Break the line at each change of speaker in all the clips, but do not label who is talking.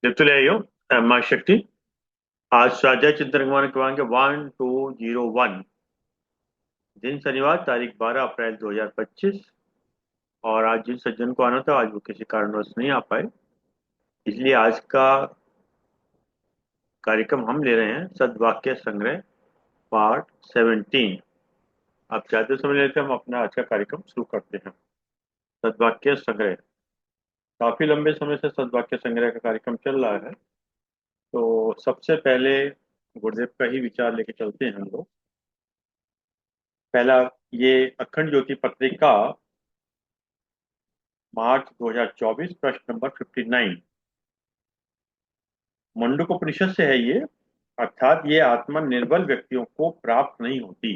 Detuleyo, माँ शक्ति। आज स्वाध्याय चिंतन क्रमांक 1201, दिन शनिवार, तारीख 12 अप्रैल 2025। और आज जिन सज्जन को आना था, आज वो किसी कारणवश नहीं आ पाए, इसलिए आज का कार्यक्रम हम ले रहे हैं सद्वाक्य संग्रह पार्ट 17। आप ज्यादा समय लेते हैं, हम अपना आज का कार्यक्रम शुरू करते हैं। सद्वाक्य संग्रह, काफी लंबे समय से सद्वाक्य संग्रह का कार्यक्रम चल रहा है। तो सबसे पहले गुरुदेव का ही विचार लेके चलते हैं हम लोग। पहला, ये अखंड ज्योति पत्रिका मार्च 2024, प्रश्न नंबर 59, मुंडकोपनिषद से है ये। अर्थात ये आत्मा निर्बल व्यक्तियों को प्राप्त नहीं होती।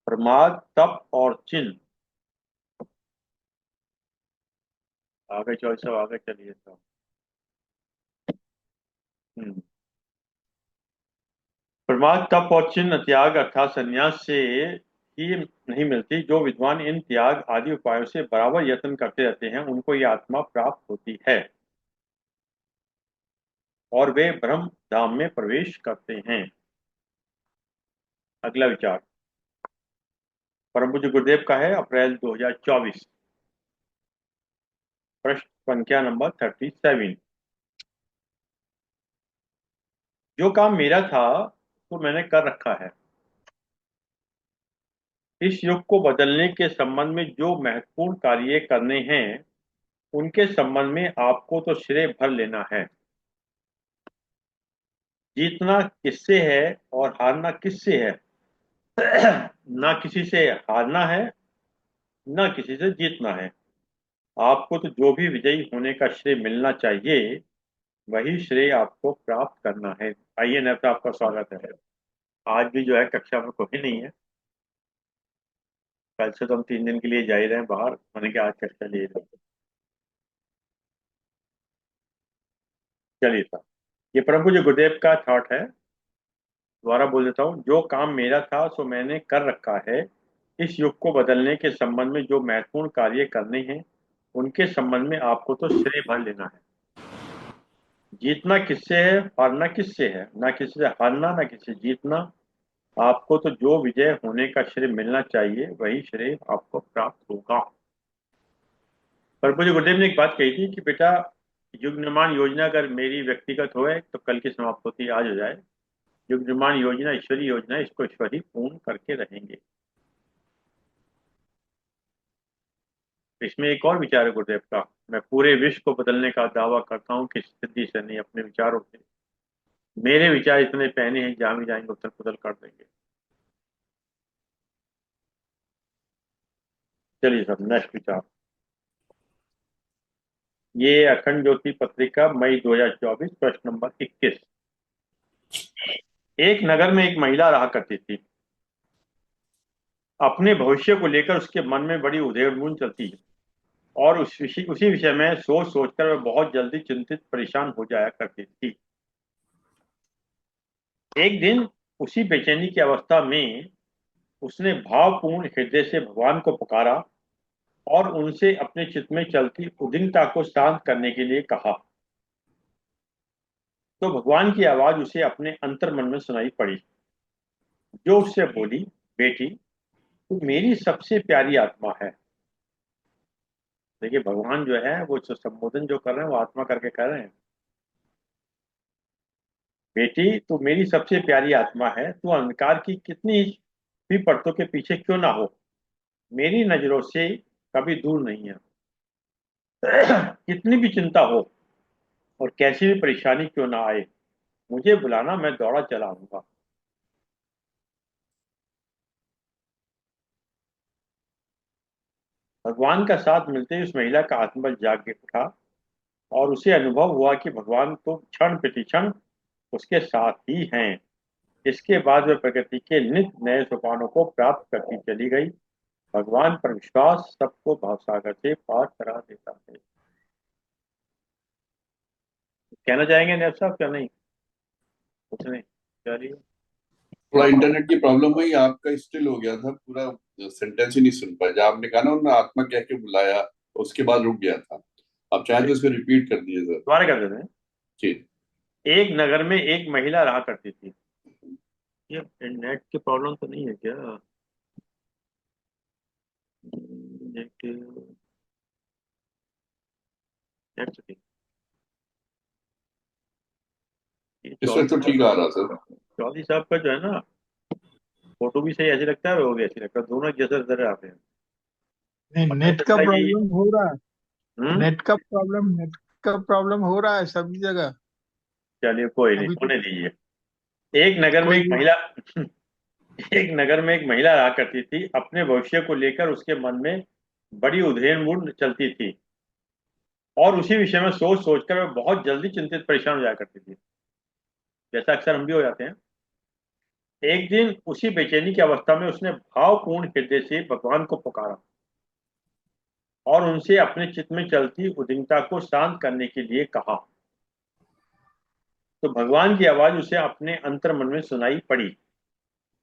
प्रमाद, तप और चिन्ह, आगे चल सब आगे चलिए सब। हम्म। प्रमाद, तप और चिन्ह त्याग अर्थात संन्यास से ही नहीं मिलती। जो विद्वान इन त्याग आदि उपायों से बराबर यत्न करते रहते हैं, उनको ये आत्मा प्राप्त होती है और वे ब्रह्म धाम में प्रवेश करते हैं। अगला विचार परम पूज्य गुरुदेव का है, अप्रैल 2024, प्रश्न संख्या नंबर 37। जो काम मेरा था तो मैंने कर रखा है। इस युग को बदलने के संबंध में जो महत्वपूर्ण कार्य करने हैं, उनके संबंध में आपको तो श्रेय भर लेना है। जीतना किससे है और हारना किससे है? ना किसी से हारना है, ना किसी से जीतना है। आपको तो जो भी विजयी होने का श्रेय मिलना चाहिए, वही श्रेय आपको प्राप्त करना है। आइए नेता, आपका स्वागत है। आज भी जो है कक्षा में कोई नहीं है। कल से तो हम 3 दिन के लिए जा ही रहे हैं बाहर, मैंने कहा आज कक्षा ले रहे हैं। चलिए साहब, ये परम पूज्य गुरुदेव का थॉट है। दोबारा बोल देता हूँ। जो काम मेरा था सो मैंने कर रखा है। इस युग को बदलने के संबंध में जो महत्वपूर्ण कार्य करने हैं, उनके संबंध में आपको तो श्रेय भर लेना है। जीतना किससे है, हारना किससे है? ना किसी से हारना, ना किसी से जीतना। आपको तो जो विजय होने का श्रेय मिलना चाहिए, वही श्रेय आपको प्राप्त होगा। पर मुझे गुरुदेव ने एक बात कही थी कि बेटा, युग निर्माण योजना अगर मेरी व्यक्तिगत हो तो कल की समाप्त होती आज हो जाए। युग निर्माण योजना ईश्वरी योजना है, इसको ईश्वरी पूर्ण करके रहेंगे। इसमें एक और विचार है गुरुदेव का। मैं पूरे विश्व को बदलने का दावा करता हूँ, किसी सिद्धि से नहीं, अपने विचारों से। मेरे विचार इतने पहने हैं, जहां भी जाएंगे उथल पुथल कर देंगे। चलिए सब, नेक्स्ट विचार। ये अखंड ज्योति पत्रिका मई 2024, प्रश्न नंबर 21। एक नगर में एक महिला रहा करती थी। अपने भविष्य को लेकर उसके मन में बड़ी उधेड़-बुन चलती है और उसी विषय में सोच सोचकर वह बहुत जल्दी चिंतित परेशान हो जाया करती थी। एक दिन उसी बेचैनी की अवस्था में उसने भावपूर्ण हृदय से भगवान को पुकारा और उनसे अपने चित्त में चलती उद्विग्नता को शांत करने के लिए कहा। तो भगवान की आवाज उसे अपने अंतर्मन में सुनाई पड़ी, जो उससे बोली, बेटी, तू मेरी सबसे प्यारी आत्मा है। देखिए, भगवान जो है वो जो संबोधन जो कर रहे हैं, वो आत्मा करके कर रहे हैं। बेटी, तू मेरी सबसे प्यारी आत्मा है। तू अंधकार की कितनी भी परतों के पीछे क्यों ना हो, मेरी नजरों से कभी दूर नहीं है। कितनी भी चिंता हो और कैसी भी परेशानी क्यों ना आए, मुझे बुलाना, मैं दौड़ा चला आऊंगा। भगवान का साथ मिलते ही उस महिला का आत्मबल जाग उठा और उसे अनुभव हुआ कि भगवान तो क्षण प्रतिक्षण उसके साथ ही हैं। इसके बाद वह प्रकृति के नित्य नए सोपानों को प्राप्त करती चली गई। भगवान पर विश्वास सबको भवसागर से पार करा देता है। कहना चाहेंगे नैब साहब, क्या नहीं? कुछ नहीं, चलिए।
थोड़ा इंटरनेट की प्रॉब्लम हुई, आपका स्टिल हो गया था, पूरा सेंटेंस ही नहीं सुन पाया। जब आपने कहा ना उन्होंने आत्मा कह के बुलाया, उसके बाद रुक गया था। आप चाहे तो इसको रिपीट कर दीजिए सर।
दोबारा कर देते हैं।
जी।
एक नगर में एक महिला रहा करती थी। ये नेट की प्रॉब्लम तो नहीं है क्या? नेट, नेट से
इस वक्त तो
चौधरी
ठीक आ रहा सर।
चौधरी साहब का जो है ना, फोटो भी सही ऐसे लगता है, वो भी ऐसे लगता है, दोनों एक जैसे नजर आते हैं।
नहीं,
पता
नेट का
चलता है ये।
प्रॉब्लम हो रहा है।
हम्म।
नेट का प्रॉब्लम हो रहा है सभी जगह।
चलिए कोई नहीं,
अभी तो
होने दीजिए। एक नगर में
कोई
एक
भी।
महिला एक नगर में एक महिला रहा करती थी। अपने भविष्य को लेकर उसके मन में बड़ी उधेड़ बुन चलती थी, और उसी विषय में सोच सोचकर वह बहुत जल्दी चिंतित परेशान हो जाया करती थी, जैसा अक्सर हम भी हो जाते हैं। एक दिन उसी बेचैनी की अवस्था में उसने भावपूर्ण हृदय से भगवान को पुकारा, और उनसे अपने चित्त में चलती उद्विग्नता को शांत करने के लिए कहा। तो भगवान की आवाज उसे अपने अंतर मन में सुनाई पड़ी,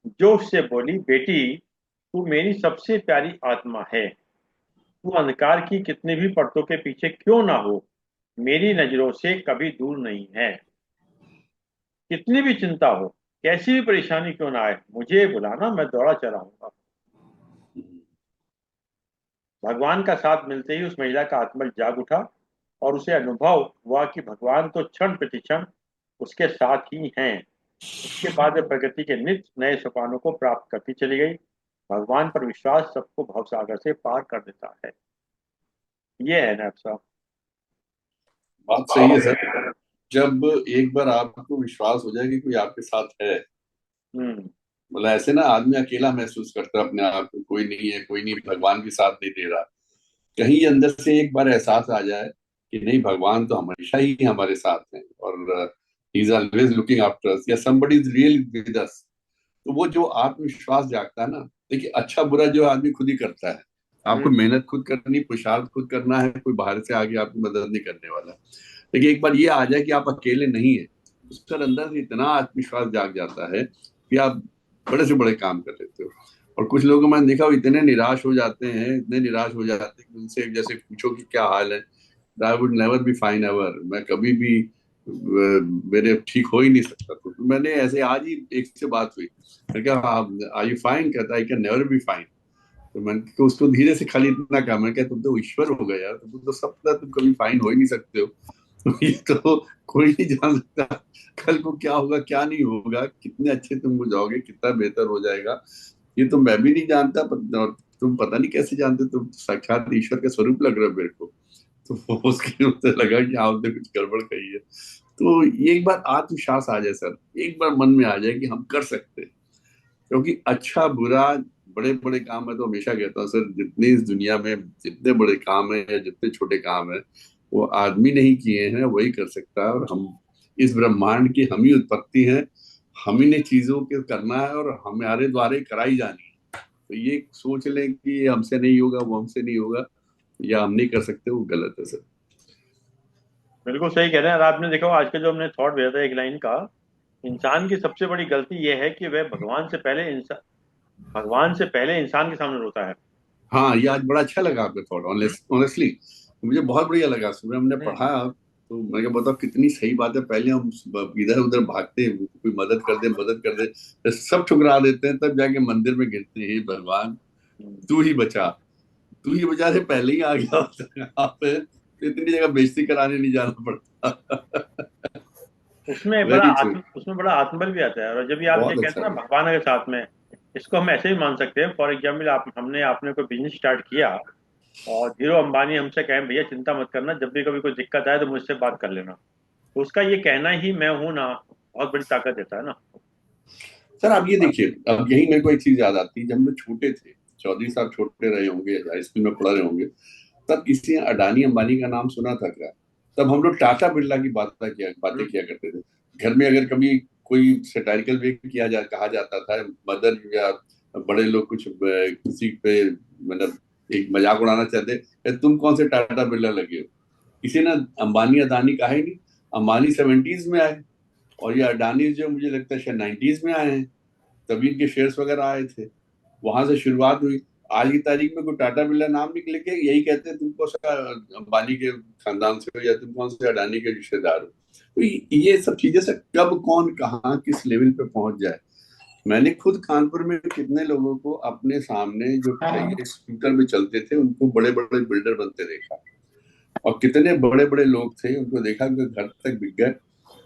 जो उससे बोली, बेटी, तू मेरी सबसे प्यारी आत्मा है। तू अंधकार की कितनी भी परतों के पीछे क्यों ना हो, मेरी नजरों से कभी दूर नहीं है। कितनी भी चिंता हो, कैसी भी परेशानी क्यों ना आए, मुझे बुलाना, मैं दौड़ा चला आऊंगा। भगवान का साथ मिलते ही उस महिला का आत्मा जाग उठा, और उसे अनुभव हुआ कि भगवान तो क्षण प्रतिक्षण उसके साथ ही हैं। इसके बाद वह प्रगति के नित्य नए सोपानों को प्राप्त करती चली गई। भगवान पर विश्वास सबको भवसागर से पार कर देता है। ये है ना साहब।
बात सही है सर। जब एक बार आपको विश्वास हो जाए कि कोई आपके साथ है,
हम्म।
मतलब ऐसे ना आदमी अकेला महसूस करता है अपने आप को, कोई नहीं है, कोई नहीं, भगवान भी साथ नहीं दे रहा। कहीं अंदर से एक बार एहसास आ जाए कि नहीं, भगवान तो हमेशा ही हमारे साथ हैं, और he is always looking after us, या somebody is real with us. तो वो जो आत्मविश्वास जागता है ना, देखिए अच्छा बुरा जो आदमी खुद ही करता है। आपको
हम्म।
मेहनत खुद करनी, पुरुषार्थ खुद करना है, कोई बाहर से आगे आपकी मदद नहीं करने वाला। लेकिन एक बार ये आ जाए कि आप अकेले नहीं है, तो सर अंदर से इतना आत्मविश्वास जाग जाता है कि आप बड़े से बड़े काम कर लेते हो। और कुछ लोगों को मैंने देखा, वो इतने निराश हो जाते हैं, इतने निराश हो जाते हैं कि उनसे जैसे पूछो कि क्या हाल है, I would never be fine ever, मैं कभी भी मेरे ठीक हो ही नहीं सकता। तो मैंने ऐसे आज ही एक से बात हुई, मैं क्या, आर यू फाइन, कहता I can never be fine. तो मैंने तो उसको धीरे से खाली इतना कहा, मैं क्या, तुम तो ईश्वर हो गए यार, तुम तो सब पता, तुम कभी फाइन हो ही नहीं सकते हो। तो ये तो कोई नहीं जान सकता कल को क्या होगा, क्या नहीं होगा, कितने अच्छे तुम हो जाओगे, कितना बेहतर हो जाएगा, ये तो मैं भी नहीं जानता। और तुम पता नहीं कैसे जानते, तुम साक्षात ईश्वर के स्वरूप लग रहे हो मेरे को। तो उसके उससे लगा कि आपने कुछ गड़बड़ कही है। तो ये एक बार आत्मविश्वास आ जाए सर, एक बार मन में आ जाए कि हम कर सकते हैं। क्योंकि अच्छा बुरा, बड़े बड़े काम, मैं तो हमेशा कहता हूँ सर, जितने इस दुनिया में जितने बड़े काम है या जितने छोटे काम है, वो आदमी नहीं किए हैं, वही कर सकता है। और हम इस ब्रह्मांड की हम ही उत्पत्ति हैं, हम ही ने चीजों के करना है, और हमारे द्वारा ही कराई जानी है। तो ये सोच लें कि ये हमसे नहीं होगा, वो हमसे नहीं होगा, या हम नहीं कर सकते, वो गलत है सर।
बिल्कुल सही कह रहे हैं। और आपने देखो आज का जो हमने थॉट भेजा था एक लाइन का, इंसान की सबसे बड़ी गलती यह है कि वह भगवान से पहले इंसान के सामने रोता है।
हाँ, ये आज बड़ा अच्छा लगा आपका थॉट, ऑनेस्टली मुझे बहुत बढ़िया लगा। सुबह हमने
हम्म।
पढ़ा तो मैं क्या, बताओ कितनी सही बात है। पहले हम इधर उधर भागते हैं, कोई मदद कर दे, मदद कर दे, सब ठुकरा देते हैं, तब जाके मंदिर में गिरते हैं, "हे भगवान,
हम्म।
तू ही बचा, तू ही बचा" से पहले ही आ गया होता है यहाँ पे, तो इतनी जगह बेइज्जती कराने नहीं जाना पड़ता। Very true.
उसमें बड़ा आत्मबल भी आता है। और जब भी आप ये
बहुत
कहते
अच्छा
हैं ना
लगा।
भगवान अगर साथ में है, इसको हम ऐसे भी मान सकते हैं। फॉर एग्जाम्पल, आपने कोई बिजनेस स्टार्ट किया, और धीरू अंबानी हमसे कहें, भैया चिंता मत करना, जब भी कभी कोई दिक्कत आए तो मुझसे बात कर लेना, तो उसका ये कहना ही मैं हूं ना, बहुत बड़ी ताकत देता है ना।
सर आप ये देखिए, अब यही मेरे को एक चीज याद आती है, जब हम लोग छोटे थे, चौधरी साहब छोटे रहे होंगे, हाई स्कूल में पढ़ रहे होंगे, तब किसी ने अडानी अंबानी का नाम सुना था क्या? तब हम लोग टाटा बिरला की बातें
हम्म।
किया करते थे। घर में अगर कभी कोई सेटारिकल वे कहा जाता था, मदर या बड़े लोग कुछ किसी पे मतलब एक मजाक उड़ाना चाहते, तुम कौन से टाटा बिरला लगे हो"। किसी ने अंबानी अदानी कहा ही नहीं। अंबानी 70s में आए, और ये अडानी जो मुझे लगता है शायद 90s में आए हैं, तभी इनके शेयर्स वगैरह आए थे, वहां से शुरुआत हुई। आज की तारीख में कोई टाटा बिरला नाम निकले के यही कहते हैं तुम कौन सा अंबानी के खानदान से हो या तुम कौन से अडानी के रिश्तेदार हो। तो ये सब चीजें से कब कौन कहाँ किस लेवल पे पहुंच जाए। मैंने खुद कानपुर में कितने लोगों को अपने सामने जो पहिए स्कूटर में चलते थे उनको बड़े बड़े बिल्डर बनते देखा, और कितने बड़े बड़े लोग थे उनको देखा उनके घर तक बिक गए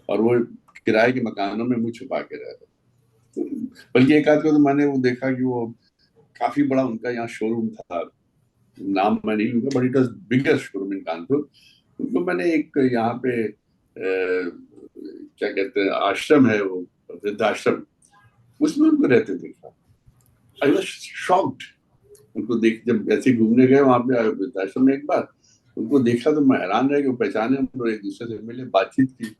और वो किराए के मकानों में मुंह छुपा के रह रहे। बल्कि एक आध को तो मैंने वो देखा कि वो काफी बड़ा उनका यहाँ शोरूम था, नाम मैं नहीं लूंगा, but it was biggest showroom in Kanpur. उनको मैंने एक यहाँ पे क्या कहते हैं आश्रम है वो वृद्धाश्रम, उसमें उनको रहते देखा। आई वॉज शॉक्ड उनको देख, जब ऐसे घूमने गए वहां पे वृद्धाश्रम में एक बार उनको देखा तो मैं हैरान रह गया, वो पहचाने, हम लोग एक दूसरे से मिले, बातचीत की।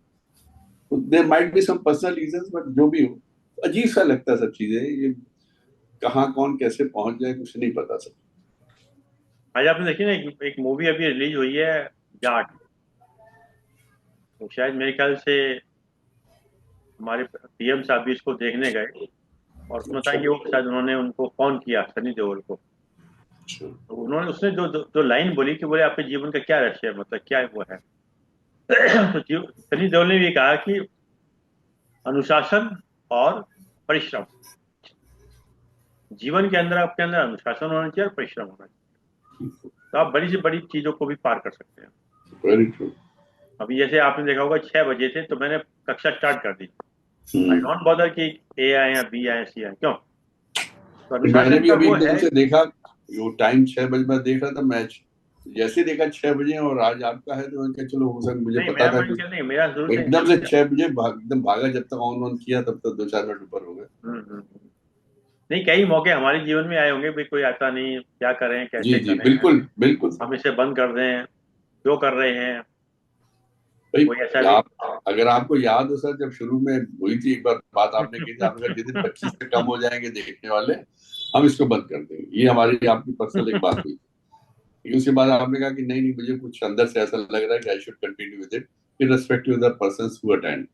There might be some personal reasons, but जो भी हो अजीब सा लगता है सब चीजें, ये कहाँ कौन कैसे पहुंच जाए कुछ नहीं पता सब।
आज आपने देखी ना एक मूवी अभी रिलीज हुई है, जाट। तो शायद मेरे ख्याल से हमारे पीएम साहब भी इसको देखने गए, और उसमें था
अच्छा
कि वो शायद उन्होंने उनको फोन किया, सनी देओल को।
अच्छा।
तो उन्होंने उसने जो लाइन बोली कि बोले आपके जीवन का क्या रहस्य है, मतलब क्या वो है। तो सनी देओल ने भी कहा कि अनुशासन और परिश्रम। जीवन के अंदर आपके अंदर अनुशासन होना चाहिए और परिश्रम होना चाहिए, तो आप बड़ी से बड़ी चीजों को भी पार कर सकते हैं।
Very true.
अभी जैसे आपने देखा होगा 6 बजे थे तो मैंने कक्षा स्टार्ट कर दी। आई डोंट बॉदर कि ए आए या बी आए सी आए, क्यों? तो
मैंने
अनुशासन
भी
का
अभी
वो
एकदम
है।
से देखा, वो टाइम 6 बजे मैं देख रहा था मैच, जैसे देखा 6 बजे और आज आपका है तो मैंने कहा चलो हो सकता, मुझे
नहीं,
पता
मेरा
था
मन
कि
क्या, नहीं मेरा शुरू से
एकदम से 6 बजे एकदम भागा, जब तक ऑन किया तब तक 2-4 मिनट ऊपर हो गए।
नहीं, कई मौके हमारे जीवन में आए होंगे भाई, कोई आता नहीं, क्या करें
जी
कैसे
जी
करें,
बिल्कुल बिल्कुल।
हम इसे बंद कर दें, जो कर रहे हैं।
भाई
कोई ऐसा भी।
आप, अगर आपको याद हो सर, जब शुरू में हुई थी एक बार बात आपने की थी, आपने कहा जिस दिन 25 से कम हो जाएंगे देखने वाले हम इसको बंद कर देंगे, ये हमारी आपकी पर्सनल एक बात हुई थी। लेकिन उसके बाद आपने कहा कि नहीं नहीं, मुझे कुछ अंदर से ऐसा लग रहा है कि I should continue with it irrespective of the persons who attend.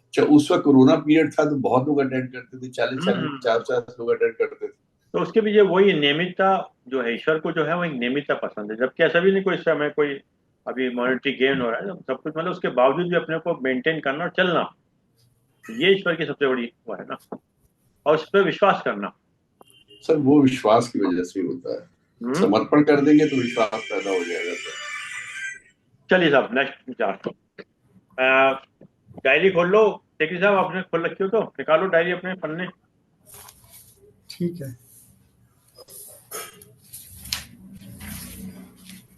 अच्छा, उस वक्त कोरोना पीरियड था तो बहुत लोग अटेंड करते थे, 40-40 50-50 लोग अटेंड करते थे।
तो उसके पीछे वही नियमितता जो है, ईश्वर को जो है वो एक नियमितता पसंद है, जबकि ऐसा भी नहीं कोई समय कोई अभी मॉनेटरी गेन हो रहा है, सब कुछ मतलब उसके बावजूद भी अपने को मेंटेन करना और चलना, ये ईश्वर की सबसे बड़ी वो है ना, और उस पर विश्वास करना।
सर वो विश्वास की वजह से ही होता है,
हम्म।
समर्पण कर देंगे तो विश्वास पैदा हो जाएगा सर।
चलिए साहब, नेक्स्ट विचार। डायरी खोल लो। सेक्रेटरी साहब आपने खोल रखी हो तो निकालो डायरी अपने पन्ने।
ठीक है।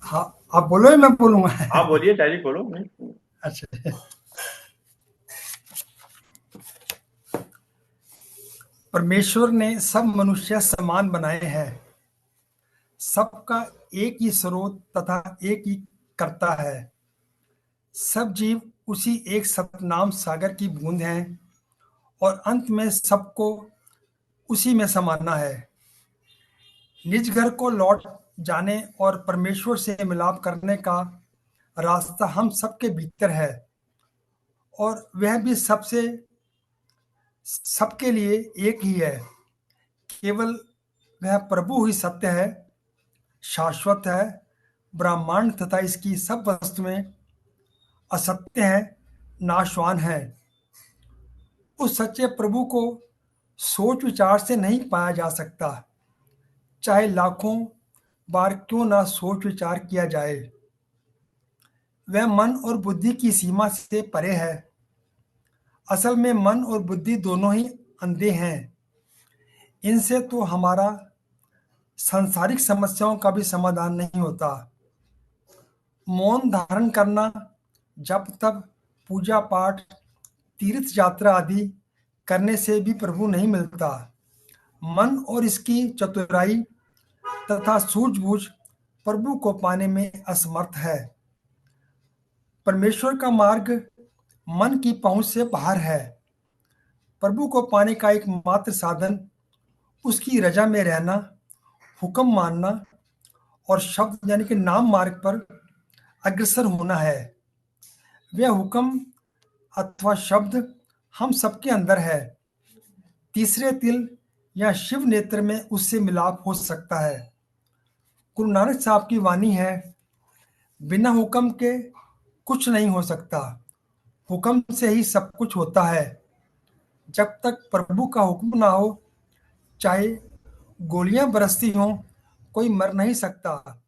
हाँ, आप बोलो या मैं बोलूंगा?
आप बोलिए, डायरी खोलो।
अच्छा। परमेश्वर ने सब मनुष्य समान बनाए हैं, सबका एक ही स्रोत तथा एक ही कर्ता है। सब जीव उसी एक सतनाम सागर की बूंद हैं और अंत में सबको उसी में समाना है। निज घर को लौट जाने और परमेश्वर से मिलाप करने का रास्ता हम सबके भीतर है, और वह भी सबके लिए एक ही है। केवल वह प्रभु ही सत्य है, शाश्वत है। ब्रह्मांड तथा इसकी सब वस्तुएं असत्य है, नाशवान है। उस सच्चे प्रभु को सोच विचार से नहीं पाया जा सकता, चाहे लाखों बार क्यों ना सोच विचार किया जाए। वह मन और बुद्धि की सीमा से परे है। असल में मन और बुद्धि दोनों ही अंधे हैं। इनसे तो हमारा सांसारिक समस्याओं का भी समाधान नहीं होता। मौन धारण करना, जप तप, पूजा पाठ, तीर्थ यात्रा आदि करने से भी प्रभु नहीं मिलता। मन और इसकी चतुराई तथा सूझबूझ प्रभु को पाने में असमर्थ है। परमेश्वर का मार्ग मन की पहुंच से बाहर है। प्रभु को पाने का एकमात्र साधन उसकी रजा में रहना, हुक्म मानना और शब्द यानी कि नाम मार्ग पर अग्रसर होना है। वह हुक्म अथवा शब्द हम सबके अंदर है। तीसरे तिल या शिव नेत्र में उससे मिलाप हो सकता है। गुरु नानक साहब की वाणी है, बिना हुक्म के कुछ नहीं हो सकता, हुक्म से ही सब कुछ होता है। जब तक प्रभु का हुक्म ना हो, चाहे गोलियां बरसती हों, कोई मर नहीं सकता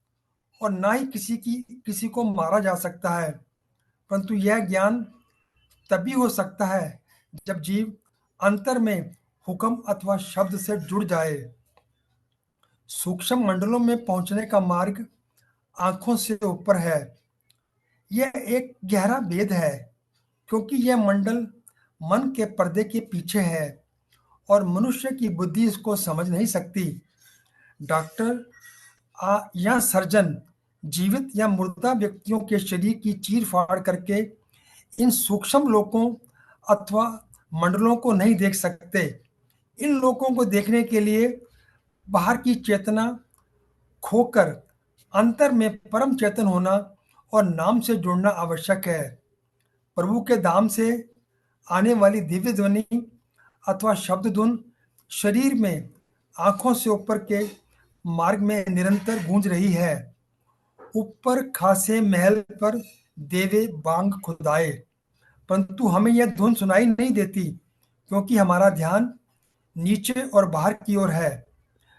और ना ही किसी को मारा जा सकता है। परंतु यह ज्ञान तभी हो सकता है जब जीव अंतर में हुक्म अथवा शब्द से जुड़ जाए। सूक्ष्म मंडलों में पहुंचने का मार्ग आंखों से ऊपर है। यह एक गहरा भेद है, क्योंकि यह मंडल मन के पर्दे के पीछे है और मनुष्य की बुद्धि इसको समझ नहीं सकती। डॉक्टर या सर्जन जीवित या मुर्दा व्यक्तियों के शरीर की चीर फाड़ करके इन सूक्ष्म लोकों अथवा मंडलों को नहीं देख सकते। इन लोकों को देखने के लिए बाहर की चेतना खोकर अंतर में परम चेतन होना और नाम से जुड़ना आवश्यक है। प्रभु के धाम से आने वाली दिव्य ध्वनि अथवा शब्द धुन शरीर में आंखों से ऊपर के मार्ग में निरंतर गूंज रही है। ऊपर खासे महल पर देवे बांग खुदाए, परंतु हमें यह धुन सुनाई नहीं देती, क्योंकि हमारा ध्यान नीचे और बाहर की ओर है।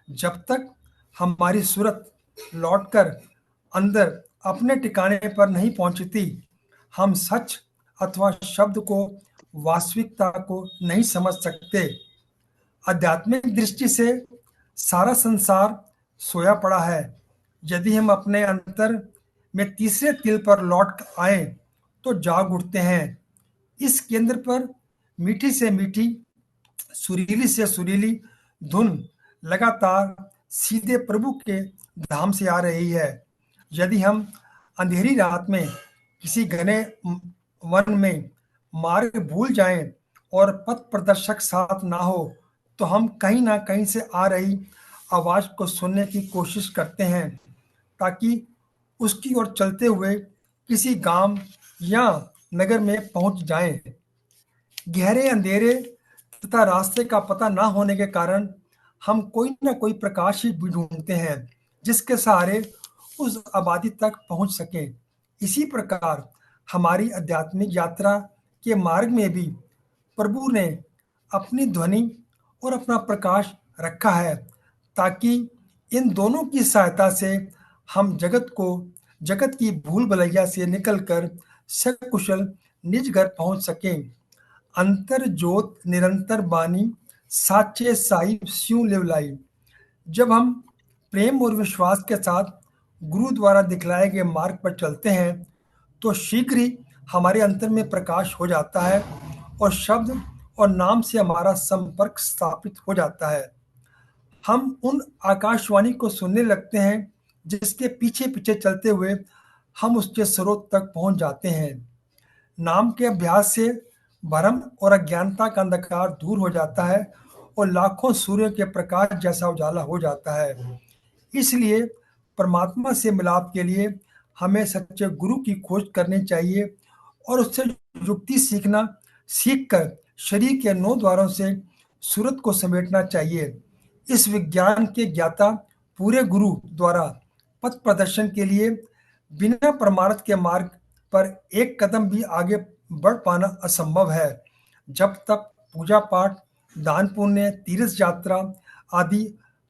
जब तक हमारी सूरत लौटकर अंदर अपने ठिकाने पर नहीं पहुंचती, हम सच अथवा शब्द को, वास्तविकता को नहीं समझ सकते। आध्यात्मिक दृष्टि से सारा संसार सोया पड़ा है। यदि हम अपने अंतर में तीसरे तिल पर लौट आए तो जाग उठते हैं। इस केंद्र पर मीठी से मीठी, सुरीली से सुरीली धुन लगातार सीधे प्रभु के धाम से आ रही है। यदि हम अंधेरी रात में किसी घने वन में मार्ग भूल जाएं और पथ प्रदर्शक साथ ना हो, तो हम कहीं ना कहीं से आ रही आवाज को सुनने की कोशिश करते हैं, ताकि उसकी ओर चलते हुए किसी गांव या नगर में पहुंच जाएं। गहरे अंधेरे तथा रास्ते का पता ना होने के कारण हम कोई ना कोई प्रकाश ही ढूंढते हैं, जिसके सहारे उस आबादी तक पहुंच सकें। इसी प्रकार हमारी आध्यात्मिक यात्रा के मार्ग में भी प्रभु ने अपनी ध्वनि और अपना प्रकाश रखा है, ताकि इन दोनों की सहायता से हम जगत की भूल भुलैया से निकलकर सकुशल निज घर पहुंच सकें। अंतर जोत निरंतर बानी, साचे साहिब स्यों लेवलाई। जब हम प्रेम और विश्वास के साथ गुरु द्वारा दिखलाए गए मार्ग पर चलते हैं, तो शीघ्र ही हमारे अंतर में प्रकाश हो जाता है और शब्द और नाम से हमारा संपर्क स्थापित हो जाता है। हम उन आकाशवाणी को सुनने लगते हैं जिसके पीछे पीछे चलते हुए हम उसके स्रोत तक पहुंच जाते हैं। नाम के अभ्यास से भरम और अज्ञानता का अंधकार दूर हो जाता है और लाखों सूर्य के प्रकाश जैसा उजाला हो जाता है। इसलिए परमात्मा से मिलाप के लिए हमें सच्चे गुरु की खोज करनी चाहिए और उससे युक्ति सीखकर शरीर के 9 द्वारों से सूरत को समेटना चाहिए। इस विज्ञान के ज्ञाता पूरे गुरु द्वारा पथ प्रदर्शन के लिए बिना परमार्थ के मार्ग पर एक कदम भी आगे बढ़ पाना असंभव है। जब तक पूजा पाठ, दान पुण्य, तीर्थ यात्रा आदि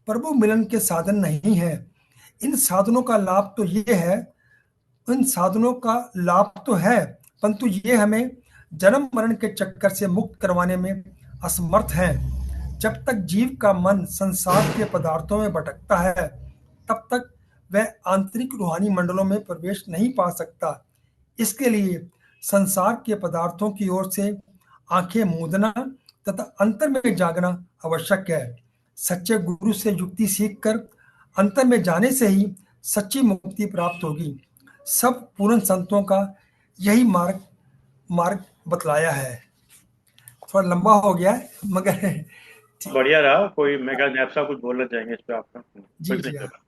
प्रभु मिलन के साधन नहीं है, इन साधनों का लाभ तो है, परंतु ये हमें जन्म मरण के चक्कर से मुक्त करवाने में असमर्थ हैं। जब तक जीव का मन संसार के पदार्थों में भटकता है, तब तक वह आंतरिक रूहानी मंडलों में प्रवेश नहीं पा सकता। इसके लिए संसार के पदार्थों की ओर से आंखें मूंदना तथा अंतर में जागना आवश्यक है। सच्चे गुरु से युक्ति सीखकर अंतर में जाने से ही सच्ची मुक्ति प्राप्त होगी। सब पूर्ण संतों का यही मार्ग बतलाया है। थोड़ा लंबा हो गया है, मगर
बढ़िया रहा। कोई मैं क्या साहब कुछ बोलना चाहेंगे इस पे आपका?
जी
कुछ
जी
नहीं
हाँ।
चला।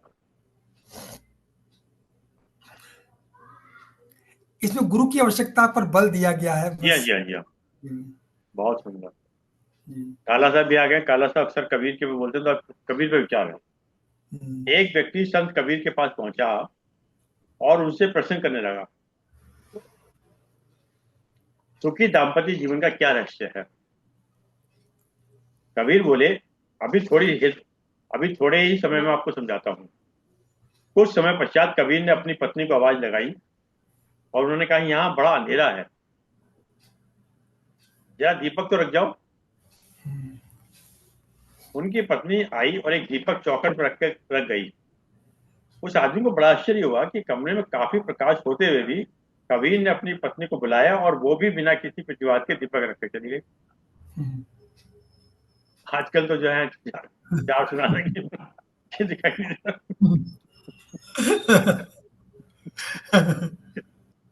इसमें गुरु की आवश्यकता पर बल दिया गया है
जी हाँ,
बस।
जी हाँ, जी हाँ,
जी,
बहुत सुंदर।
जी,
काला साहब भी आ गए। काला साहब अक्सर कबीर के भी बोलते हैं, तो कबीर पे विचार है। एक व्यक्ति संत कबीर के पास पहुंचा और उनसे प्रश्न करने लगा, सुखी दाम्पत्य जीवन का क्या रहस्य है। कबीर बोले, अभी थोड़े ही समय में आपको समझाता हूँ। कुछ समय पश्चात कबीर ने अपनी पत्नी को आवाज लगाई और उन्होंने कहा, यहाँ बड़ा अंधेरा है, जरा दीपक तो रख जाओ। उनकी पत्नी आई और एक दीपक चौखट पर रख गई। उस आदमी को बड़ा आश्चर्य हुआ कि कमरे में काफी प्रकाश होते हुए भी कबीर ने अपनी पत्नी को बुलाया और वो भी बिना किसी प्रतिवाद के दीपक रख के चली गई। आजकल तो जो है चार सुनाने की दिखाई नहीं देता।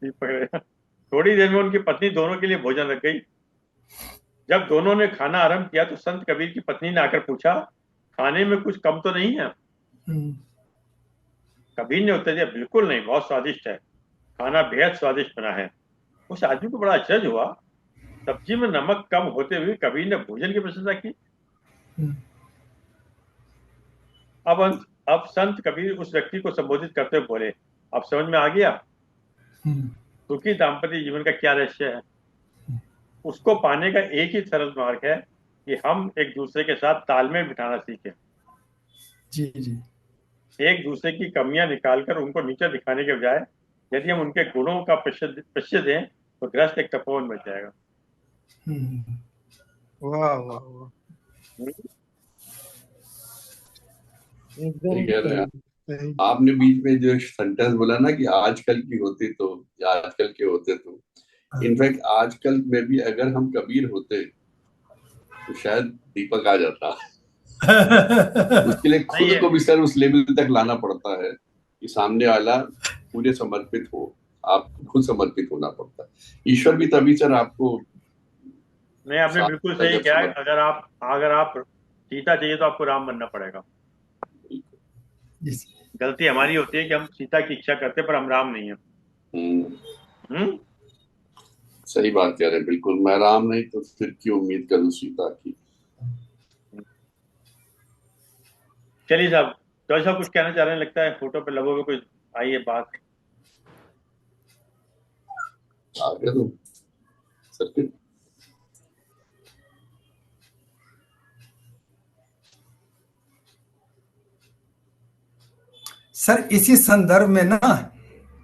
दीपक रख- थोड़ी देर में उनकी पत्नी दोनों के लिए भोजन रख गई। जब दोनों ने खाना आरंभ किया तो संत कबीर की पत्नी ने आकर पूछा, खाने में कुछ कम तो नहीं है। कबीर ने उत्तर दिया, बिल्कुल नहीं, बहुत स्वादिष्ट है, खाना बेहद स्वादिष्ट बना है। उस आदमी को बड़ा आश्चर्य हुआ। सब्जी में नमक कम होते हुए कबीर ने भोजन की प्रशंसा की। अब संत कबीर उस व्यक्ति को संबोधित करते हुए बोले, अब समझ में आ गया सुखी दाम्पत्य जीवन का क्या रहस्य है। उसको पाने का एक ही सरल मार्ग है कि हम एक दूसरे के साथ तालमेल बिठाना सीखें।
जी जी।
एक दूसरे की कमियां निकालकर उनको नीचे दिखाने के बजाय यदि हम उनके गुणों का प्रश्य दें तो ग्रस्त एक तपोवन बच जाएगा।
वाह वाह वाह,
सही
एकदम
कह रहे हैं
सही
आप।
सही।
आपने बीच में जो सेंटेंस बोला ना कि आजकल की होती तो, या आजकल के होते तो, इनफैक्ट आजकल में भी अगर हम कबीर होते तो शायद दीपक आ जाता। उसके लिए
नहीं
खुद
है।
को भी सर उस लेवल तक लाना पड़ता है कि सामने वाला पूरे समर्पित हो। आप खुद समर्पित होना पड़ता है। ईश्वर भी तभी सर आपको
नहीं, आपने
साथ
बिल्कुल
देता है
सही
जब
किया है।
समर्पित।
अगर आप सीता चाहिए तो आपको राम बनना पड़ेगा। गलती हमारी होती है कि हम सीता की इच्छा करते पर हम राम नहीं है।
हम्म,
हम्म।
सही बात कह रहे हैं, बिल्कुल। मैं राम नहीं तो फिर की उम्मीद करूं सीता की।
चलिए साहब, तो साहब कुछ कहना चाह रहे हैं, लगता है फोटो पे लगोगे कुछ आई है बात।
आगे तो सर्किट।
सर इसी संदर्भ में ना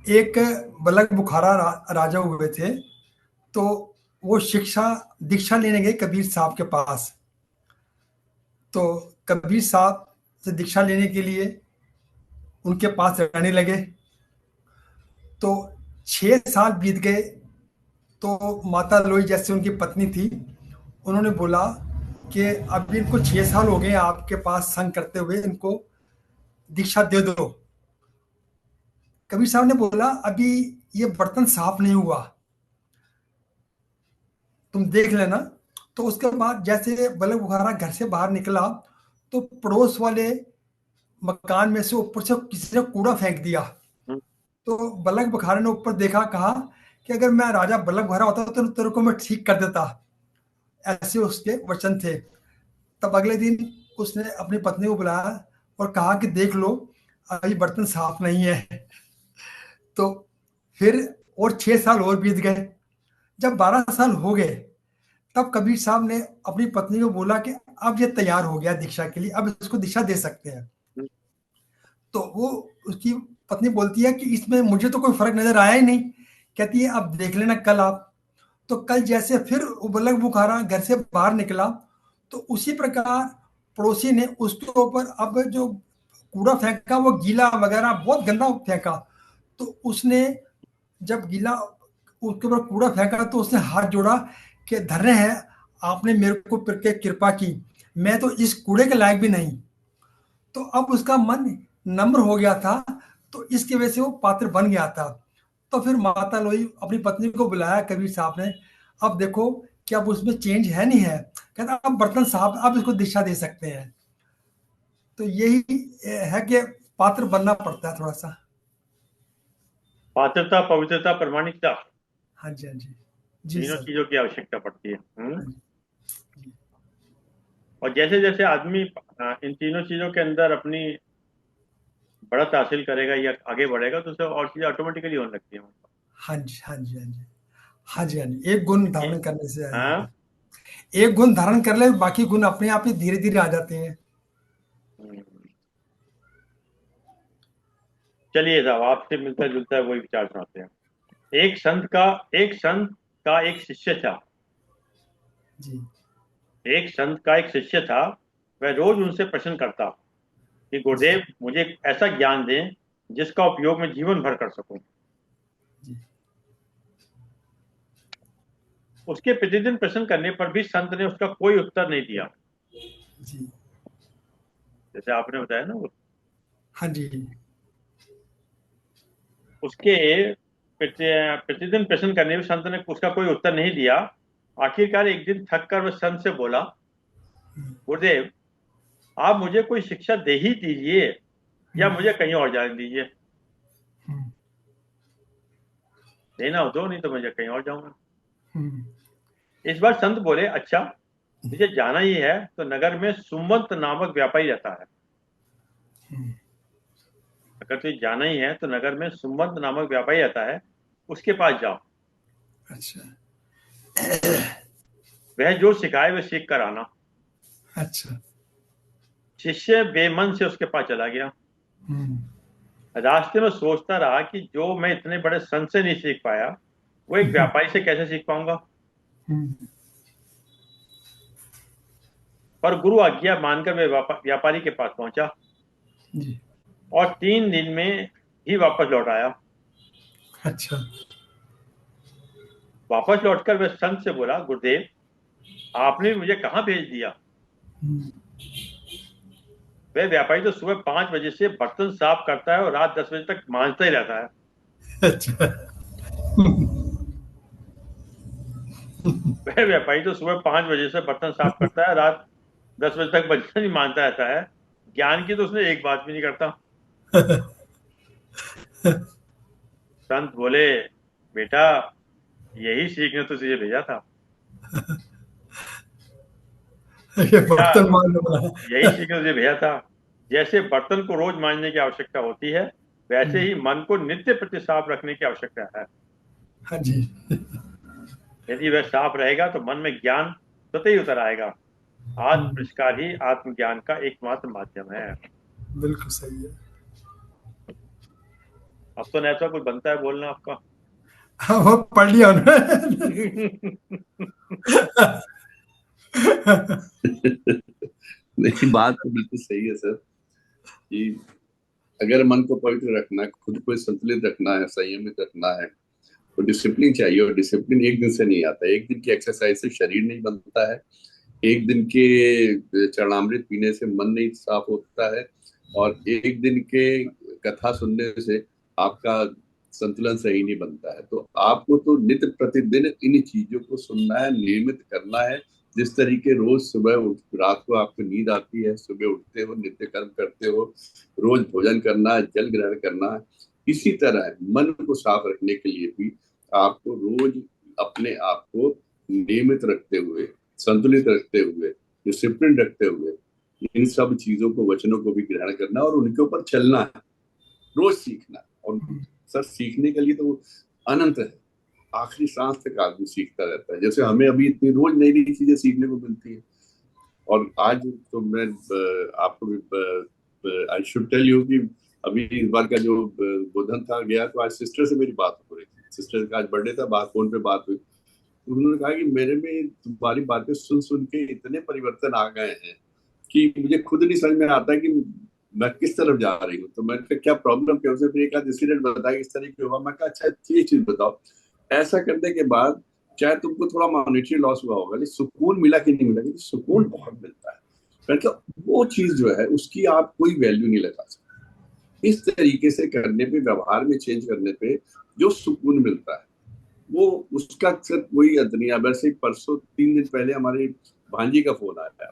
एक बलक बुखारा राजा हुए थे। तो वो दीक्षा लेने गए कबीर साहब के पास। तो कबीर साहब से दीक्षा लेने के लिए उनके पास रहने लगे। तो 6 साल बीत गए। तो माता लोई जैसे उनकी पत्नी थी, उन्होंने बोला कि अभी इनको 6 साल हो गए आपके पास संग करते हुए, इनको दीक्षा दे दो। कबीर साहब ने बोला, अभी ये बर्तन साफ नहीं हुआ, तुम देख लेना। तो उसके बाद जैसे बलक बुखारा घर से बाहर निकला तो पड़ोस वाले मकान में से ऊपर से किसी ने कूड़ा फेंक दिया।
हम्म।
तो बलक बुखारा ने ऊपर देखा, कहा कि अगर मैं राजा बलक बुखारा होता तो तेरे को मैं ठीक कर देता। ऐसे उसके वचन थे। तब अगले दिन उसने अपनी पत्नी को बुलाया और कहा कि देख लो, अभी बर्तन साफ नहीं है। तो फिर और 6 साल और बीत गए। जब 12 साल हो गए तब कबीर साहब ने अपनी पत्नी को बोला कि अब ये तैयार हो गया दीक्षा के लिए, अब इसको दीक्षा दे सकते हैं। तो वो उसकी पत्नी बोलती है कि इसमें मुझे तो कोई फर्क नजर आया ही नहीं। कहती है अब देख लेना कल आप। तो कल जैसे फिर उबलक बुखारा घर से बाहर निकला तो उसी प्रकार पड़ोसी ने उसके ऊपर अब जो कूड़ा फेंका वो गीला वगैरह बहुत गंदा फेंका। तो उसने जब गीला उसके ऊपर कूड़ा फेंका तो उसने हाथ जोड़ा कि धन्य है आपने मेरे को कृपा की, मैं तो इस कूड़े के लायक भी नहीं। तो अब उसका मन नम्र हो गया था। तो इसकी वजह से वो पात्र बन गया था। तो फिर माता लोई अपनी पत्नी को बुलाया कबीर साहब ने, अब देखो कि अब उसमें चेंज है नहीं है। कहता अब बर्तन साहब अब इसको दिशा दे सकते हैं। तो यही है कि पात्र बनना पड़ता है थोड़ा सा।
पात्रता, पवित्रता, प्रामाणिकता,
हाँ जी, हाँ जी। जी
तीनों
सर।
चीजों की आवश्यकता पड़ती है।
हाँ जी।
और जैसे जैसे आदमी इन तीनों चीजों के अंदर अपनी बढ़त हासिल करेगा या आगे बढ़ेगा तो उसे और चीजें ऑटोमेटिकली होने लगती हैं।
हाँ जी, हाँ जी, हाँ जी, हाँ जी, हाँ जी, एक गुण धारण करने से आ
हाँ।
जाता है। एक गुण धारण कर ले, बाकी गुण अपने आप ही धीरे धीरे आ जाते हैं।
हम्म। चलिए साहब, आपसे मिलता जुलता है वही विचार सुनाते हैं। एक संत का एक शिष्य था।
जी।
एक संत का एक शिष्य था। वह रोज उनसे प्रश्न करता कि
जी।
गुरुदेव, मुझे एक ऐसा ज्ञान दें जिसका उपयोग मैं जीवन भर कर सकूं।
जी।
उसके प्रतिदिन प्रश्न करने पर भी संत ने उसका कोई उत्तर नहीं दिया।
जी।
जैसे आपने बताया ना,
हाँ जी।
उसके प्रतिदिन प्रश्न करने पर संत ने उसका कोई उत्तर नहीं दिया। आखिरकार एक दिन थक कर वह संत से बोला, गुरुदेव, आप मुझे कोई शिक्षा दे ही दीजिए या मुझे कहीं और जाने दीजिए।
हम्म।
देना हो दो, नहीं तो मुझे कहीं और जाऊंगा।
हम्म।
इस बार संत बोले, अच्छा, तुझे जाना ही है तो नगर में सुमंत नामक व्यापारी रहता है।
हम्म।
अगर तुझे जाना ही है तो नगर में सुमंत नामक व्यापारी रहता है, उसके पास जाओ।
अच्छा।
वह जो सिखाए वह सीख कर आना।
अच्छा।
शिष्य बेमन से उसके पास चला गया।
हम्म।
रास्ते में सोचता रहा कि जो मैं इतने बड़े संत से नहीं सीख पाया, वो एक व्यापारी से कैसे सीख पाऊंगा।
हम्म।
पर गुरु आज्ञा मानकर वे व्यापारी के पास पहुंचा
जी।
और 3 दिन में ही वापस लौट आया।
अच्छा।
वापस लौटकर वह संत से बोला, गुरुदेव, आपने मुझे कहाँ भेज दिया।
हम्म।
वह व्यापारी तो सुबह 5 बजे से बर्तन साफ करता है और रात 10 बजे तक मांजता ही रहता है।
अच्छा।
वह व्यापारी तो सुबह 5 बजे से बर्तन साफ करता है, रात 10 बजे तक बर्तन ही मांजता रहता है। ज्ञान की तो उसने एक बात भी नहीं करता। संत बोले, बेटा, यही सीखने तो तुझे भेजा था।
ये
बेटा,
बर्तन मान वाला।
यही सीखने तुझे भेजा था। जैसे बर्तन को रोज मांजने की आवश्यकता होती है, वैसे ही मन को नित्य प्रति साफ रखने की आवश्यकता है।
हाँ जी।
यदि वह साफ रहेगा तो मन में ज्ञान स्वतः ही उतर आएगा। आत्म
हम्म।
परिष्कार ही आत्मज्ञान का एकमात्र माध्यम है।
बिल्कुल सही है।
अब तो नेता कुछ बनता है बोलना आपका।
हाँ, वो पढ़ लिया उन्होंने।
नहीं, बात तो बिल्कुल सही है सर, कि अगर मन को पवित्र रखना है, खुद को संतुलित रखना है, संयमित रखना है, तो डिसिप्लिन चाहिए। और डिसिप्लिन एक दिन से नहीं आता। एक दिन की एक्सरसाइज से शरीर नहीं बनता है। एक दिन के चरणामृत पीने से मन नहीं साफ होता है। और एक दिन के कथा सुनने से आपका संतुलन सही नहीं बनता है। तो आपको तो नित्य प्रतिदिन इन चीजों को सुनना है, नियमित करना है। जिस तरीके रोज सुबह रात को आपको नींद आती है, सुबह उठते हो, नित्य कर्म करते हो, रोज भोजन करना है, जल ग्रहण करना है, इसी तरह मन को साफ रखने के लिए भी आपको रोज अपने आप को नियमित रखते हुए, संतुलित रखते हुए, डिसिप्लिन रखते हुए, इन सब चीजों को, वचनों को भी ग्रहण करना और उनके ऊपर चलना है, रोज सीखना। और सर, सीखने के लिए तो अनंत है। आखिरी सांस तक आदमी सीखता रहता है। जैसे हमें अभी इतनी रोज नई नई चीजें सीखने को मिलती है। और आज तो मैं आपको आई शुड टेल यू कि अभी इस बार का जो बोधन था गया, तो आज सिस्टर से मेरी बात हो रही थी। सिस्टर का आज बर्थडे था, बात फोन पे बात हुई। तो उन्होंने कहा कि मेरे में तुम्हारी बातें सुन सुन के इतने परिवर्तन आ गए हैं कि मुझे खुद नहीं समझ में आता कि मैं किस तरफ जा रही हूँ। तो मैंने कहा, क्या प्रॉब्लम, क्या। उसने फिर एक आध इंसिडेंट बताया इस तरह की हुआ। मैं कहा, अच्छा ये चीज बताओ। ऐसा करने के बाद चाहे तुमको थोड़ा मॉनेटरी लॉस हुआ होगा, लेकिन सुकून मिला कि नहीं मिला, लेकिन सुकून बहुत मिलता है। मैंने कहा, वो चीज जो है उसकी आप कोई वैल्यू नहीं लगा सकते। इस तरीके से करने पे, व्यवहार में चेंज करने पे जो सुकून मिलता है, वो उसका सिर्फ वही अंत नहीं है। वैसे परसों 3 दिन पहले हमारी भांजी का फोन आया।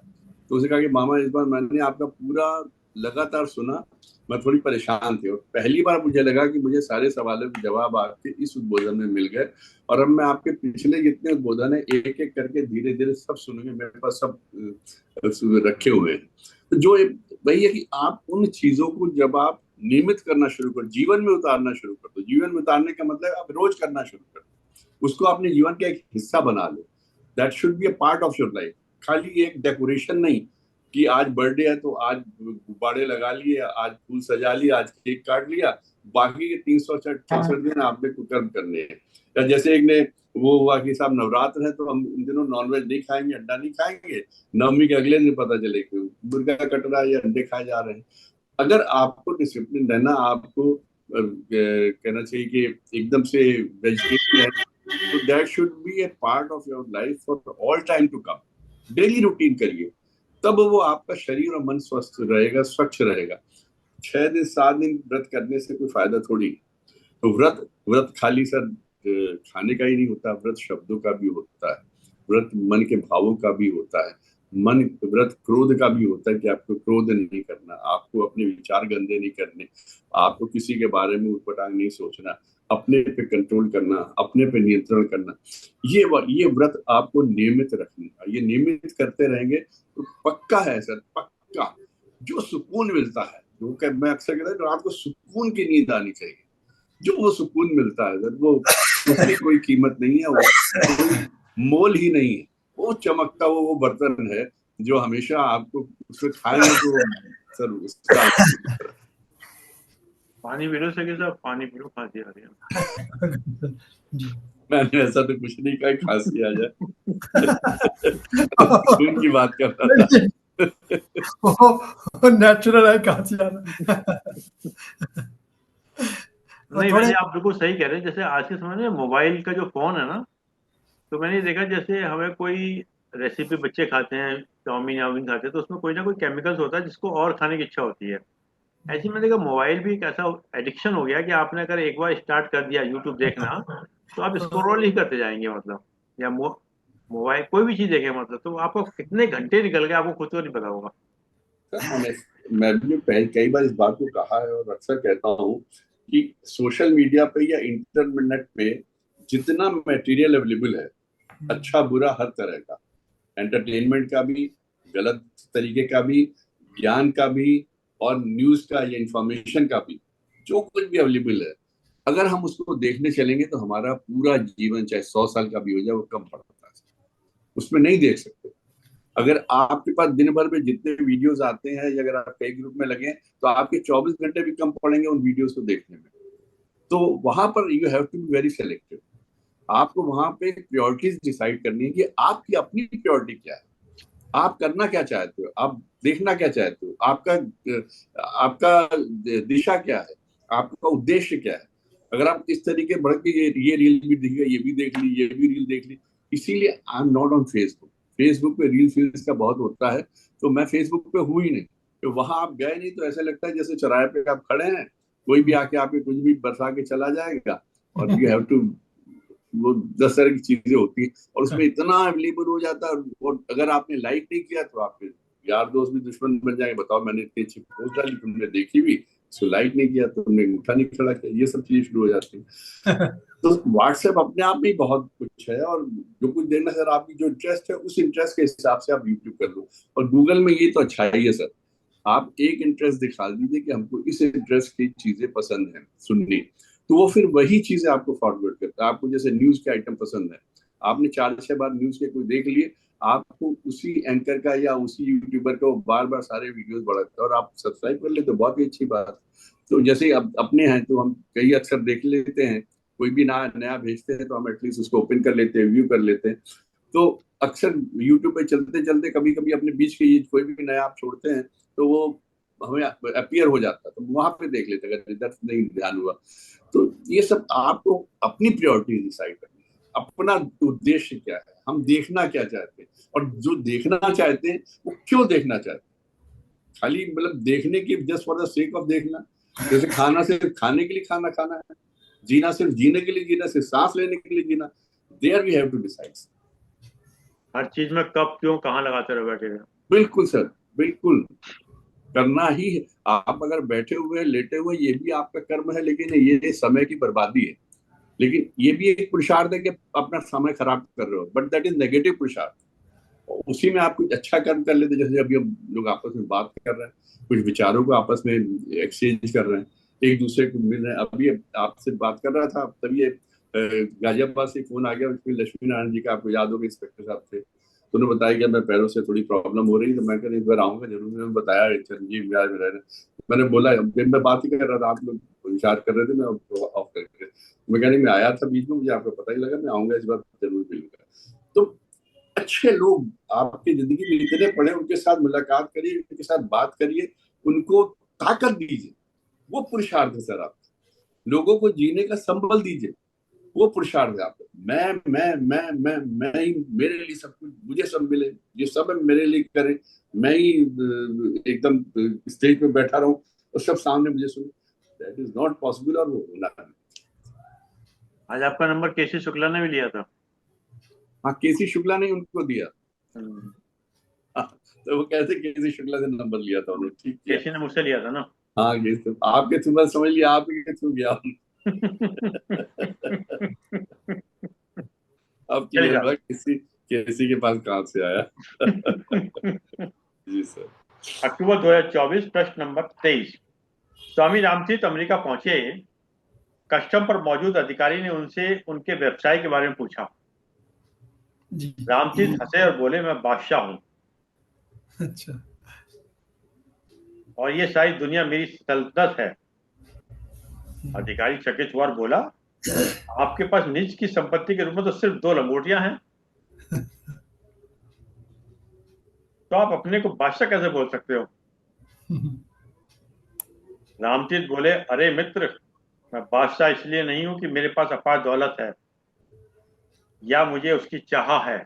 तो उसने कहा कि मामा, इस बार मैंने आपका पूरा लगातार सुना, मैं थोड़ी परेशान थी और पहली बार मुझे लगा कि मुझे सारे सवालों के जवाब आपके इस उद्बोधन में मिल गए। और अब मैं आपके पिछले जितने उद्बोधन है एक एक करके धीरे धीरे सब सुनूंगे। मेरे पास सब रखे हुए हैं। तो जो वही है कि आप उन चीजों को जब आप नियमित करना शुरू करो, जीवन में उतारना शुरू कर दो। जीवन में उतारने का मतलब आप रोज करना शुरू कर दो, उसको अपने जीवन का एक हिस्सा बना लो। That should be a part of your life. खाली एक डेकोरेशन नहीं कि आज बर्थडे है तो आज गुब्बारे लगा लिए, आज फूल सजा लिया, आज केक काट लिया, बाकी के 364 दिन आपने कुकर्म करने हैं। या जैसे एक ने वो हुआ कि साहब नवरात्र है तो हम इन दिनों नॉनवेज नहीं खाएंगे, अंडा नहीं खाएंगे, नवमी के अगले दिन पता चले कि मुर्गा कट रहा है या अंडे खाए जा रहे हैं। अगर आपको डिसिप्लिन रहना, आपको कहना चाहिए कि एकदम से वेजिटेरियन है, तो that should be a part of your life for all time to come. Daily routine करिए, तब वो आपका शरीर और मन स्वस्थ रहेगा, स्वच्छ रहेगा। 6 दिन 7 दिन व्रत करने से कोई फायदा थोड़ी। तो व्रत व्रत खाली सर खाने का ही नहीं होता, व्रत शब्दों का भी होता है, व्रत मन के भावों का भी होता है, मन व्रत क्रोध का भी होता है कि आपको क्रोध नहीं करना, आपको अपने विचार गंदे नहीं करने, आपको किसी के बारे में उटपटांग नहीं सोचना, अपने पे कंट्रोल करना, अपने पे नियंत्रण करना। ये व्रत आपको नियमित रखना, ये नियमित करते रहेंगे तो पक्का है सर, पक्का जो सुकून मिलता है, जो मैं अक्सर कहता हूँ रात को सुकून की नींद आनी चाहिए, जो वो सुकून मिलता है सर, वो उसकी कोई कीमत नहीं है, वो कोई मोल ही नहीं है। वो चमकता वो बर्तन है जो हमेशा आपको उसमें खाएंगे तो सर उसका
पानी पी लो सके साहब, पानी पी लो, खांसी आ रही है।
जी।
मैंने ऐसा तो कुछ नहीं कहा खांसी आ जाए। खून की बात कर रहा था।
वो नेचुरल है खांसी आना।
नहीं वैसे आप बिल्कुल सही कह रहे हैं। जैसे आज के समय में मोबाइल का जो फोन है ना, तो मैंने देखा जैसे हमें कोई रेसिपी बच्चे खाते हैं, चाउमीन याउमीन खाते हैं, तो उसमें कोई ना कोई केमिकल्स होता है जिसको और खाने की इच्छा होती है। ऐसे में देखा मोबाइल भी एक ऐसा एडिक्शन हो गया कि आपने अगर एक बार स्टार्ट कर दिया यूट्यूब देखना, तो आप स्क्रॉल ही करते जाएंगे, मतलब या मोबाइल कोई भी चीज देखे मतलब, तो आपको कितने घंटे निकल गए आपको खुद को नहीं पता होगा।
मैं भी कई बार इस बात को कहा है और अक्सर कहता हूँ कि सोशल मीडिया पे या इंटरनेट पे जितना मटेरियल अवेलेबल है, अच्छा बुरा हर तरह का, एंटरटेनमेंट का भी, गलत तरीके का भी, ज्ञान का भी, और न्यूज का या इंफॉर्मेशन का भी, जो कुछ भी अवेलेबल है, अगर हम उसको देखने चलेंगे तो हमारा पूरा जीवन चाहे 100 साल का भी हो जाए वो कम पड़ता है, उसमें नहीं देख सकते। अगर आपके पास दिन भर में जितने वीडियोस आते हैं या अगर आप कई ग्रुप में लगे तो आपके 24 घंटे भी कम पड़ेंगे उन वीडियोस को देखने में। तो वहां पर you have to be very selective. आपको वहां पे प्रायोरिटीज डिसाइड करनी है कि आपकी अपनी प्रायोरिटी क्या है, आप करना क्या चाहते हो, आप देखना क्या चाहते हो, आपका दिशा क्या है, आपका उद्देश्य क्या है। अगर आप इस तरीके बढ़ के ये रील भी दिखेगा, ये भी देख ली, ये भी रील देख ली, इसीलिए I am not on Facebook. Facebook पे रील्स वील्स का बहुत होता है, तो मैं फेसबुक पे हूँ ही नहीं। तो वहां आप गए नहीं तो ऐसा लगता है जैसे चौराहे पे आप खड़े हैं, कोई भी आके आपके कुछ भी बरसा के चला जाएगा, और यू हैव टू, वो 10 तरह की चीजें होती है और उसमें इतना अवेलेबल हो जाता है, और अगर आपने लाइक नहीं किया तो आपके यार दोस्त भी दुश्मन बन जाएंगे। बताओ मैंने इतनी अच्छी पोस्ट डाली, तुमने देखी भी, उसको लाइक नहीं किया, तुमने अंगूठा नहीं खड़ा किया, ये सब चीजें शुरू हो जाती है। तो व्हाट्सएप अपने आप में बहुत कुछ है, और जो कुछ देखना सर, आपकी जो इंटरेस्ट है उस इंटरेस्ट के हिसाब से आप यूट्यूब कर लो। और गूगल में ये तो अच्छा ही है सर, आप एक इंटरेस्ट दिखा दीजिए कि हमको इस इंटरेस्ट की चीजें पसंद है सुननी, तो वो फिर वही चीजें आपको फॉरवर्ड करता है। आपको जैसे न्यूज के आइटम पसंद है, आपने 4-6 बार न्यूज के कोई देख लिए, आपको उसी एंकर का या उसी यूट्यूबर का वो बार बार सारे वीडियोस बढ़ाता है, और आप सब्सक्राइब कर ले तो बहुत ही अच्छी बात। तो जैसे अब अपने हैं तो हम कई अक्सर देख लेते हैं, कोई भी नया भेजते हैं तो हम एटलीस्ट उसको ओपन कर लेते हैं, व्यू कर लेते हैं। तो अक्सर यूट्यूब पे चलते चलते कभी कभी अपने बीच के ये कोई भी नया आप छोड़ते हैं तो वो हमें अपीयर हो जाता है, तो वहां पे देख लेते हैं, अगर इधर नहीं ध्यान हुआ। तो ये सब आपको अपनी प्रायोरिटी डिसाइड करनी है, अपना उद्देश्य क्या है, हम देखना क्या चाहते हैं, और जो देखना चाहते हैं वो क्यों देखना चाहते हैं। खाली मतलब देखने की just for the sake of देखना, जैसे खाना सिर्फ खाने के लिए खाना है, जीना सिर्फ जीने के लिए जीना, सिर्फ सांस लेने के लिए जीना, there we have to decide.
हर चीज में कब क्यों कहाँ लगाते रहो बैठे हुए।
बिल्कुल सर, बिल्कुल करना ही है। आप अगर बैठे हुए लेटे हुए ये भी आपका कर्म है, लेकिन ये समय की बर्बादी है। लेकिन ये भी एक पुरुषार्थ है कि अपना समय खराब कर रहे हो, बट दैट इज नेगेटिव पुरुषार्थ। और उसी में आप कुछ अच्छा कर्म कर लेते, जैसे अभी हम लोग आपस में बात कर रहे हैं, कुछ विचारों को आपस में एक्सचेंज कर रहे हैं, एक दूसरे को मिल रहे हैं। अभी आपसे बात कर रहा था तभी गाजियाबाद से फोन आ गया, उसमें लक्ष्मी नारायण जी का, आपको याद होगा, इंस्पेक्टर साहब थे, तो उन्होंने बताया कि मैं पैरों से थोड़ी प्रॉब्लम हो रही है, तो मैं कह एक बार आऊंगा जरूर। उन्होंने बताया चिरंजीव विहार में रह रहे, मैंने बोला, मैं बात ही कर रहा था, आप लोग विचार कर रहे थे, मैं ऑफ करके, मैं कह रही मैं आया था बीच में, मुझे आपको पता ही लगा, मैं आऊंगा इस बार जरूर मिलूंगा। तो अच्छे लोग आपकी जिंदगी में इतने पड़े, उनके साथ मुलाकात करिए, उनके साथ बात करिए, उनको ताकत दीजिए, वो पुरुषार्थ है सर। आप लोगों को जीने का संबल दीजिए, वो पुरुषार्थ है। आप मैं ही, मेरे लिए सब कुछ, मुझे सब मिले, ये सब मेरे लिए करे, मैं ही एकदम स्टेज पे बैठा रहूं और सब सामने मुझे सुने, दैट इज नॉट पॉसिबल। और वो होना,
आज आपका नंबर केसी शुक्ला ने भी लिया था।
हाँ, केसी शुक्ला ने उनको दिया।
हम्म,
तो वो कैसे केसी शुक्ला से नंबर लिया था उन्होंने, ठीक किया।
केसी ने मुझसे लिया था ना।
हाँ, ये तो आपके थ्रू, बस समझ लिया, आप के थ्रू गया। अब
चलिए
क्लियर हुआ किसी के पास कहाँ से आया।
साहब।
जी सर।
अक्टूबर 2024, प्रश्न नंबर 23। स्वामी रामतीर्थ अमेरिका पहुंचे। कस्टम पर मौजूद अधिकारी ने उनसे उनके व्यवसाय के बारे में पूछा।
जी।
रामतीर्थ हंसे और बोले, मैं बादशाह हूं
अच्छा।
और ये सारी दुनिया मेरी सल्तनत है। अधिकारी चकित हुआ और बोला, आपके पास निज की संपत्ति के रूप में तो सिर्फ 2 लंगोटियां हैं, तो आप अपने को बादशाह कैसे बोल सकते हो? रामतीर्थ बोले, अरे मित्र, मैं बादशाह इसलिए नहीं हूं कि मेरे पास अपार दौलत है या मुझे उसकी चाह है।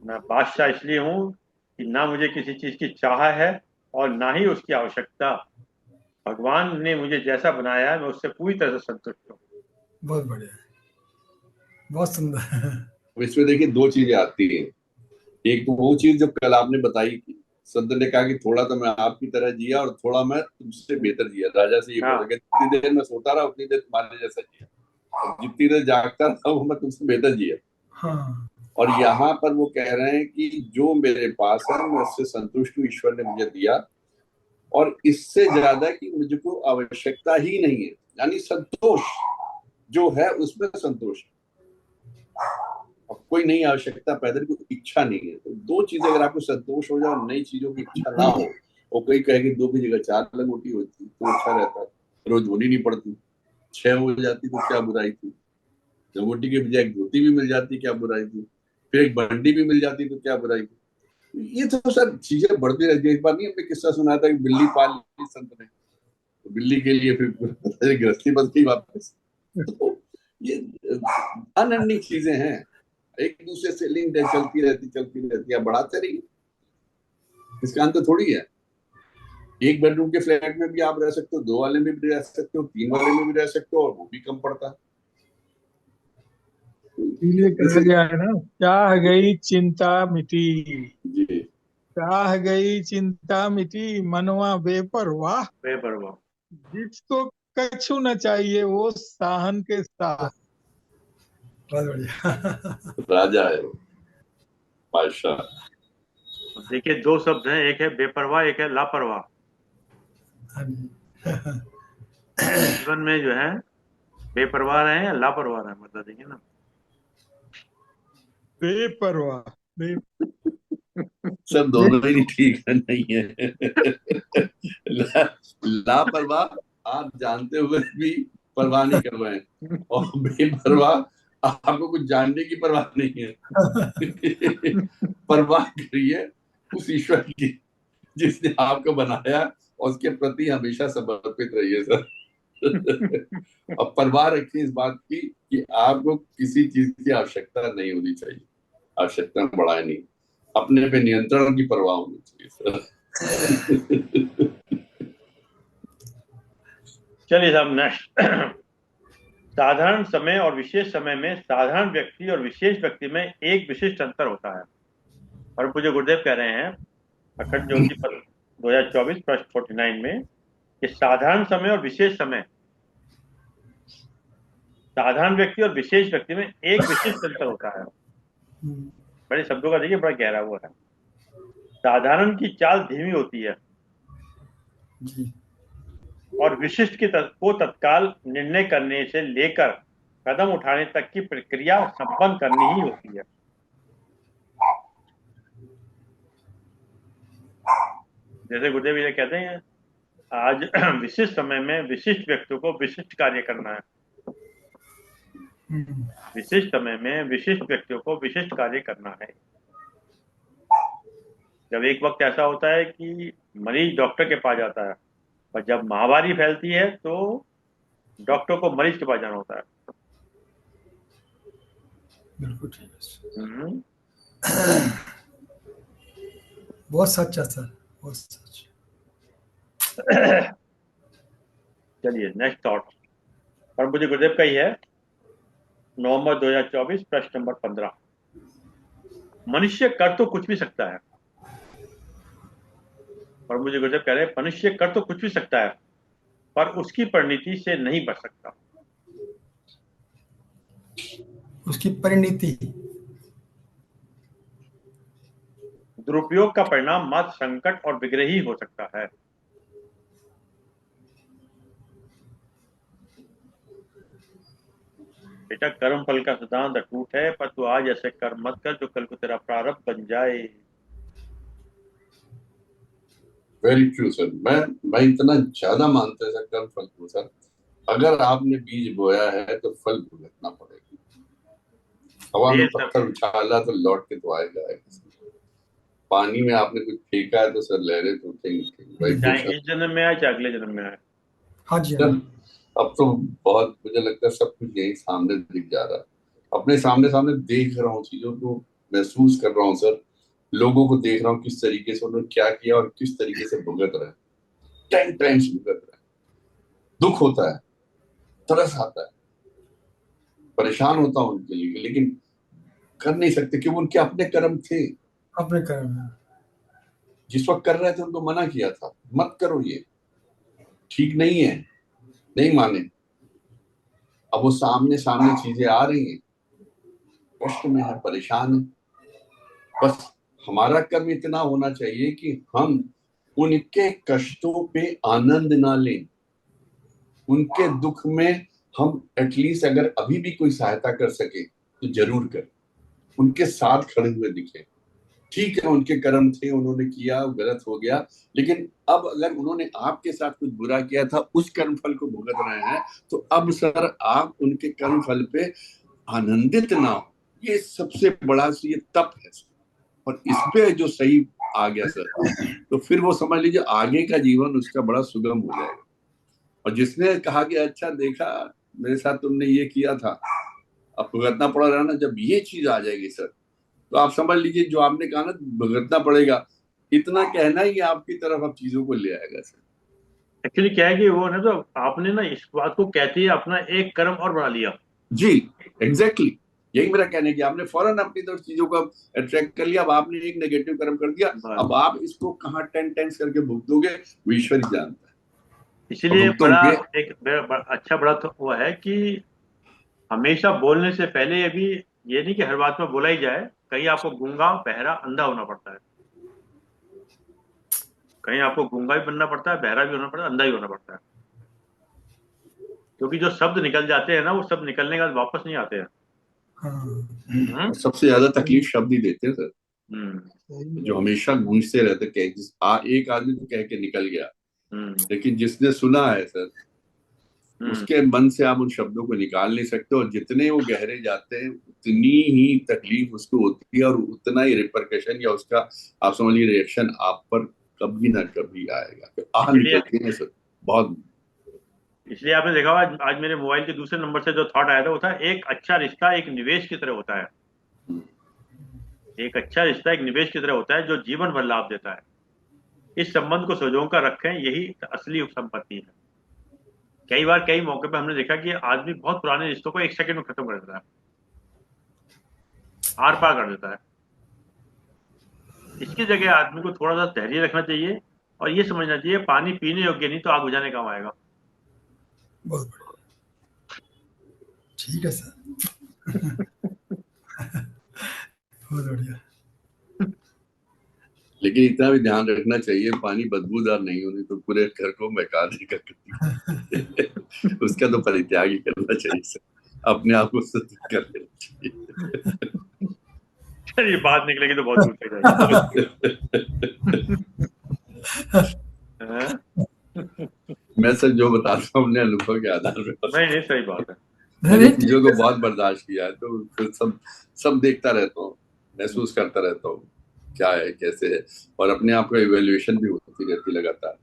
मैं बादशाह इसलिए हूं कि ना मुझे किसी चीज की चाह है और ना ही उसकी आवश्यकता। भगवान ने मुझे जैसा बनाया है, मैं उससे पूरी तरह से संतुष्ट हूँ।
बहुत बढ़िया, बहुत सुंदर।
अब इसमें देखिए 2 चीजें आती हैं। एक तो वो चीज जो कल आपने बताई कि संत ने कहा कि थोड़ा तो मैं आपकी तरह जिया और थोड़ा मैं तुमसे बेहतर जिया। राजा से ये बोल
हाँ,
रहा, जितनी देर मैं सोता रहा उतनी देर तुम्हारे जैसा जिया, और जितनी देर जागता रहा वो मैं तुमसे बेहतर जिया।
हाँ।
और यहाँ पर वो कह रहे हैं कि जो मेरे पास है मैं उससे संतुष्ट हूँ, ईश्वर ने मुझे दिया, और इससे ज्यादा की मुझको आवश्यकता ही नहीं है। यानी संतोष जो है उसमें संतोष, अब कोई नई आवश्यकता पैदा, कोई इच्छा नहीं है। तो 2 चीजें, अगर आपको संतोष हो जाए और नई चीजों की इच्छा ना हो, और कोई कहे कि 2 की जगह 4 लंगोटी होती तो अच्छा रहता, रोज धोनी नहीं पड़ती, 6 हो जाती तो क्या बुराई थी, लंगोटी के बजाय एक धोती भी मिल जाती क्या बुराई थी, फिर एक बंडी भी मिल जाती तो क्या बुराई थी। ये तो सर चीजें बढ़ती रहती है। एक बार नहीं हमने किस्सा सुना था कि बिल्ली पाल ली संत ने, तो बिल्ली के लिए फिर गृहस्थी बच गई वापस। तो ये अनन्य चीजें हैं, एक दूसरे से लिंक है, चलती रहती है, बढ़ाते रहिए, इसका अंत थोड़ी है। 1 बेडरूम के फ्लैट में भी आप रह सकते हो, 2 वाले में भी रह सकते हो, 3 वाले में भी रह सकते हो, और वो भी कम पड़ता है।
इसीलिए कहा
जैसे
गया है ना, चाह गई चिंता मिटी।
जी,
चाह गई चिंता मिटी, मनवा बेपरवाह।
बेपरवाह।
जिसको कछु न चाहिए वो साहन के साथ।
बहुत बढ़िया।
राजा है वो, बादशाह।
देखिए, 2 शब्द हैं, एक है बेपरवाह, एक है लापरवाह।
हाँ जी।
जीवन में जो है बेपरवाह रहे या लापरवाह रहे, मतलब देखिए ना।
बेपरवाह। बे,
सब
बे,
दोनों ही ठीक है, नहीं है। लापरवाह, आप जानते हुए भी परवाह नहीं कर रहे हैं, और बेपरवाह, आपको कुछ जानने की परवाह नहीं है। परवाह करिए उस ईश्वर की जिसने आपको बनाया, और उसके प्रति हमेशा समर्पित रहिए सर। अब परवाह रखिए इस बात की कि आपको किसी चीज की आवश्यकता नहीं होनी चाहिए, आवश्यकता बढ़ाए नहीं, अपने पे नियंत्रण की परवाह होनी चाहिए सर।
चलिए साहब, नेक्स्ट। साधारण समय और विशेष समय में साधारण व्यक्ति और विशेष व्यक्ति में एक विशिष्ट अंतर होता है। और पूज्य गुरुदेव कह रहे हैं अखंड ज्योति पत्र 2024, प्रश्न 49 में, कि साधारण समय और विशेष समय, साधारण व्यक्ति और विशेष व्यक्ति में एक विशिष्ट अंतर होता है। बड़े शब्दों का देखिए, बड़ा गहरा हुआ है। साधारण की चाल धीमी होती है
जी।
और विशिष्ट को तत्काल निर्णय करने से लेकर कदम उठाने तक की प्रक्रिया संपन्न करनी ही होती है। जैसे गुरुदेव ये कहते हैं, आज विशिष्ट समय में विशिष्ट व्यक्तियों को विशिष्ट कार्य करना है।
हम्म,
विशिष्ट समय में विशिष्ट व्यक्तियों को विशिष्ट कार्य करना है। जब एक वक्त ऐसा होता है कि मरीज डॉक्टर के पास जाता है, और जब महामारी फैलती है तो डॉक्टर को मरीज के पास जाना होता है।
बिल्कुल ठीक है सर।
हम्म।
बहुत सच है सर, बहुत सच।
चलिए, नेक्स्ट थॉट और मुझे गुरुदेव का ही है, नवंबर 2024, प्रश्न नंबर 15। मनुष्य कर तो कुछ भी सकता है, और मुझे गुरुदेव कह रहे हैं मनुष्य कर तो कुछ भी सकता है, पर उसकी परिणति से नहीं बच सकता।
उसकी परिणति।
दुरुपयोग का परिणाम मात्र संकट और विग्रह ही हो सकता है। बेटा, कर्म फल का सिद्धांत अटूट है, पर तू आज ऐसे कर्म मत कर जो कल को तेरा प्रारब्ध बन जाए।
Very true sir. मैं इतना ज्यादा मानता है सर कर्म फल को सर। अगर आपने बीज बोया है तो फल भुगतना पड़ेगा। हवा में
देर सर,
पत्थर उछाला तो लौट के तो आएगा आएगा। पानी में आपने कुछ फेंका है तो सर लहरें तो उठेंगी भाई
चाहे
कुछ।
इस जन्म में आए चाहे अगले जन्म में आए।
हाँ जी, हाँ।
सर अब तो बहुत मुझे लगता है सब कुछ यही सामने दिख जा रहा है। अपने सामने सामने देख रहा हूँ, चीजों को महसूस कर रहा हूँ सर। लोगों को देख रहा हूँ किस तरीके से उन्होंने क्या किया और किस तरीके से भुगत रहे हैं। 10 टाइम्स भुगत रहे हैं। दुख होता है, तरस आता है, परेशान होता हूँ उनके लिए, लेकिन कर नहीं सकते क्योंकि उनके अपने कर्म थे।
अपने कर्म में।
जिस वक्त कर रहे थे उनको मना किया था मत करो, ये ठीक नहीं है, नहीं माने। अब वो सामने सामने चीजें आ रही हैं, कष्ट में है, परेशान है। बस हमारा कर्म इतना होना चाहिए कि हम उनके कष्टों पे आनंद ना लें, उनके दुख में हम एटलीस्ट अगर अभी भी कोई सहायता कर सके तो जरूर कर, उनके साथ खड़े हुए दिखे। ठीक है, उनके कर्म थे, उन्होंने किया, गलत हो गया, लेकिन अब अगर उन्होंने आपके साथ कुछ बुरा किया था, उस कर्म फल को भुगत रहे हैं, तो अब सर आप उनके कर्म फल पे आनंदित ना हो। ये सबसे बड़ा ये तप है सर। और इस पे जो सही आ गया सर, तो फिर वो समझ लीजिए आगे का जीवन उसका बड़ा सुगम हो जाएगा। और जिसने कहा कि अच्छा देखा मेरे साथ तुमने ये किया था, अब भुगतना पड़ रहा ना, जब ये चीज आ जाएगी सर, तो आप समझ लीजिए जो आपने कहा ना भुगतना पड़ेगा, इतना कहना ही आपकी तरफ अब चीजों को ले आएगा सर।
एक्चुअली क्या है कि वो ना, तो आपने ना इस बात को कहते ही अपना एक कर्म और बना लिया।
जी, एग्जैक्टली यही मेरा कहने की, आपने फौरन अपनी तरफ चीजों को अट्रैक्ट कर लिया। अब आपने एक नेगेटिव कर्म कर दिया,
बस,
अब आप इसको कहाँ 10 टाइम्स करके भुगतोगे वो ईश्वर ही जानता है। और
इसीलिए बड़ा
भुगतोगे।
एक अच्छा बड़ा तो वो है कि हमेशा बोलने से पहले ये भी, ये नहीं कि हर बात में बोला ही जाए। कहीं आपको गूंगा बहरा अंधा होना पड़ता है, कहीं आपको गूंगा भी बनना पड़ता है, बहरा भी होना पड़ता है, अंधा भी होना पड़ता है। क्योंकि जो शब्द निकल जाते हैं ना, वो शब्द निकलने के बाद वापस नहीं आते हैं।
हाँ।
हम्म।
और सबसे ज्यादा तकलीफ शब्द ही देते हैं सर,
हम्म।
सही
जो
है।
हमेशा गूंजते रहते। एक आदमी तो कह के निकल गया,
हम्म।
लेकिन जिसने सुना है सर,
हम्म।
उसके मन से आप उन शब्दों को निकाल नहीं सकते। और जितने वो गहरे जाते हैं उतनी ही तकलीफ उसको होती है, और उतना ही रिपरकशन या उसका आप समझिए रिएक्शन आप पर कभी ना कभी आएगा। तो
इसीलिए
निकलती है सर बहुत।
इसलिए आपने देखा होगा, आज मेरे मोबाइल के दूसरे नंबर से जो थॉट आया था वो था, एक अच्छा रिश्ता एक निवेश की तरह होता है। एक अच्छा रिश्ता एक निवेश की तरह होता है जो जीवन भर लाभ देता है। इस संबंध को संजो कर रखें, यही असली संपत्ति है। कई बार कई मौके पर हमने देखा कि आदमी बहुत पुराने रिश्तों को एक सेकंड में खत्म कर देता है, आर पार कर देता है। इसकी जगह आदमी को थोड़ा सा धैर्य रखना चाहिए और ये समझना चाहिए पानी पीने योग्य नहीं तो आग बुझाने काम आएगा।
बहुत बढ़िया। ठीक है सर। बहुत बढ़िया।
लेकिन इतना भी ध्यान रखना चाहिए, पानी बदबूदार नहीं होने तो पूरे घर को महका देगा कभी। उसका तो परित्याग ही करना चाहिए सर। अपने आप को शुद्ध कर लेना चाहिए।
चलिए, बात निकलेगी तो बहुत दूर तक जाएगी। हाँ?
मैं सर जो बताता हूँ अपने अनुभव के आधार पर
नहीं
बताता
नहीं,
हूँ।
सही बात है।
नहीं
मैंने
नहीं,
चीजों
ठीक
को
है
बहुत
सर।
बर्दाश्त किया है, तो फिर सब देखता रहता हूँ, महसूस करता रहता हूँ क्या है कैसे है, और अपने आप का इवेल्युएशन भी होती रहती लगातार।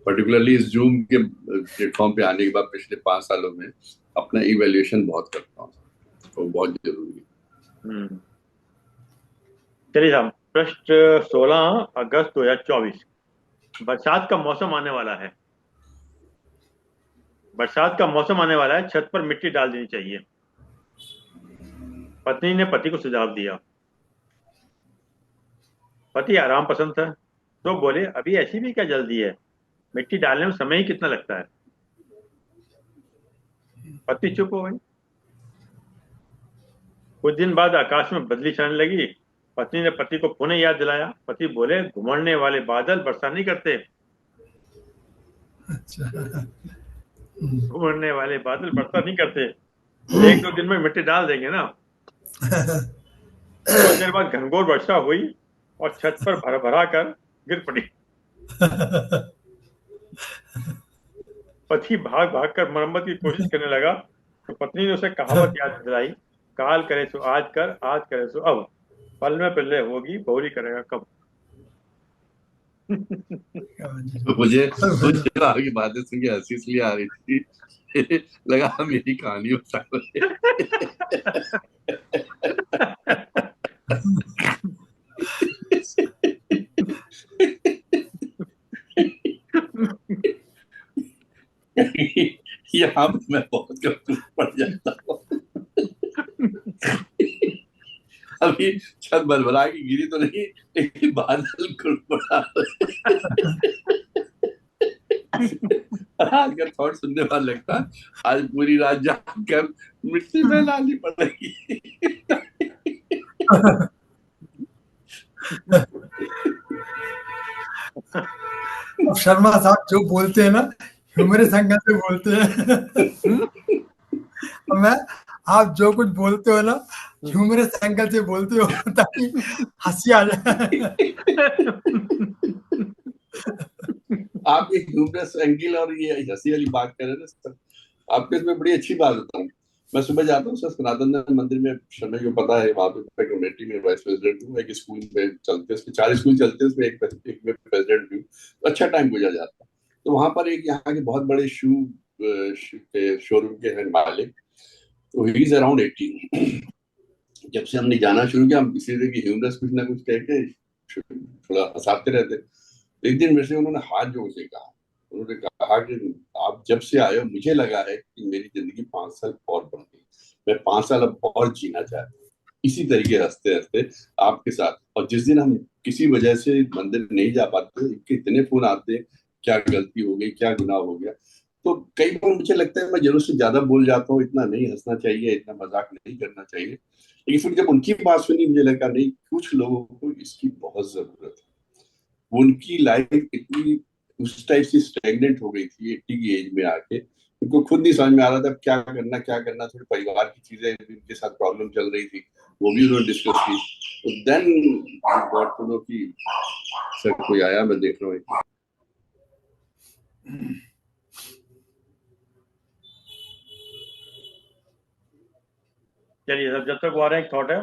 पर्टिकुलरली इस जूम के प्लेटफॉर्म पे आने के बाद पिछले 5 सालों में अपना इवेल्युएशन बहुत करता हूँ, तो बहुत जरूरी है।
हम्म। चलिए साहब, पृष्ठ 16 अगस्त 2024। बरसात का मौसम आने वाला है। बरसात का मौसम आने वाला है, छत पर मिट्टी डाल देनी चाहिए। पत्नी ने पति को सुझाव दिया। पति आराम पसंद था, तो बोले, अभी ऐसी भी क्या जल्दी है, मिट्टी डालने में समय ही कितना लगता है। पत्नी चुप हो गई। कुछ दिन बाद आकाश में बदली छाने लगी। पत्नी ने पति को पुनः याद दिलाया। पति बोले, घुमड़ने वाले बादल वर्षा नहीं करते।
अच्छा।
घुमड़ने वाले बादल वर्षा नहीं करते। एक दो दिन में मिट्टी डाल देंगे ना। कुछ देर बाद घनघोर वर्षा हुई और छत पर भर भरा कर गिर पड़ी। पति भाग भाग कर मरम्मत की कोशिश करने लगा, तो पत्नी ने उसे कहावत याद दिलाई। काल करे सो आज कर, आज करे सो अब, पल में पल्ले होगी बहुरी करेगा कब।
तो मुझे मुझे आपकी बातें सुन के हंसी इसलिए आ रही थी, लगा मेरी कहानी बता रहे। यहाँ पे मैं बहुत कमजोर पड़ जाता हूँ। अभी छत बलबला के गिरी तो नहीं, लेकिन बादल कुड़कुड़ा आज का थॉट सुनने वाला लगता आज पूरी रात जाग कर मिट्टी में लानी पड़ेगी।
अब शर्मा साहब जो बोलते हैं ना, ह्यूमरस एंगल से बोलते हैं। अब मैं, आप जो कुछ बोलते हो ना, ह्यूमरस एंगल से बोलते हो ताकि हंसी आ जाए।
आप ये ह्यूमरस एंगल और ये हंसी वाली बात कर रहे हैं ना सर, आपके इसमें बड़ी अच्छी बात बताऊं। मैं सुबह जाता हूँ सर सनातन मंदिर में, शर्मा को पता है, वहां पे कमेटी में वाइस प्रेसिडेंट हूँ। एक स्कूल में चलते हैं, उसमें 4 स्कूल चलते हैं, उसमें एक में प्रेसिडेंट भी हूँ, तो अच्छा टाइम गुजर जाता है। तो वहां पर एक यहाँ के बहुत बड़े शोरूम के हैं मालिक, तो ही इज अराउंड 80। जब से हमने जाना शुरू किया, हम इसी तरह की ह्यूमरस कुछ ना कुछ कह के थोड़ा हंसाते रहते। एक दिन मेरे से उन्होंने हाथ जोड़ के कहा, उन्होंने कहा कि आप जब से आए हो मुझे लगा है कि मेरी जिंदगी 5 साल और बढ़ गई, मैं 5 साल अब और जीना चाहता हूँ इसी तरीके हंसते हंसते आपके साथ। और जिस दिन हम किसी वजह से मंदिर नहीं जा पाते, कितने फोन आते, क्या गलती हो गई, क्या गुनाह हो गया। तो कई बार मुझे लगता है मैं जरूरत से ज्यादा बोल जाता हूँ, इतना नहीं हंसना चाहिए, इतना मजाक नहीं करना चाहिए। लेकिन फिर जब उनकी बात सुनी मुझे लगा नहीं, कुछ लोगों को इसकी बहुत जरूरत है। उनकी लाइफ इतनी उस टाइप से स्टेगनेंट हो गई थी 80 की एज में आके, उनको खुद नहीं समझ में आ रहा था क्या करना क्या करना। थोड़ी परिवार की चीजें उनके साथ प्रॉब्लम चल रही थी, वो भी उन्होंने डिस्कस की। तो देन गॉट टू नो कि सर कोई आया, मैं देख रहा हूँ।
चलिए, जब तक वो आ रहे हैं, एक थॉट है।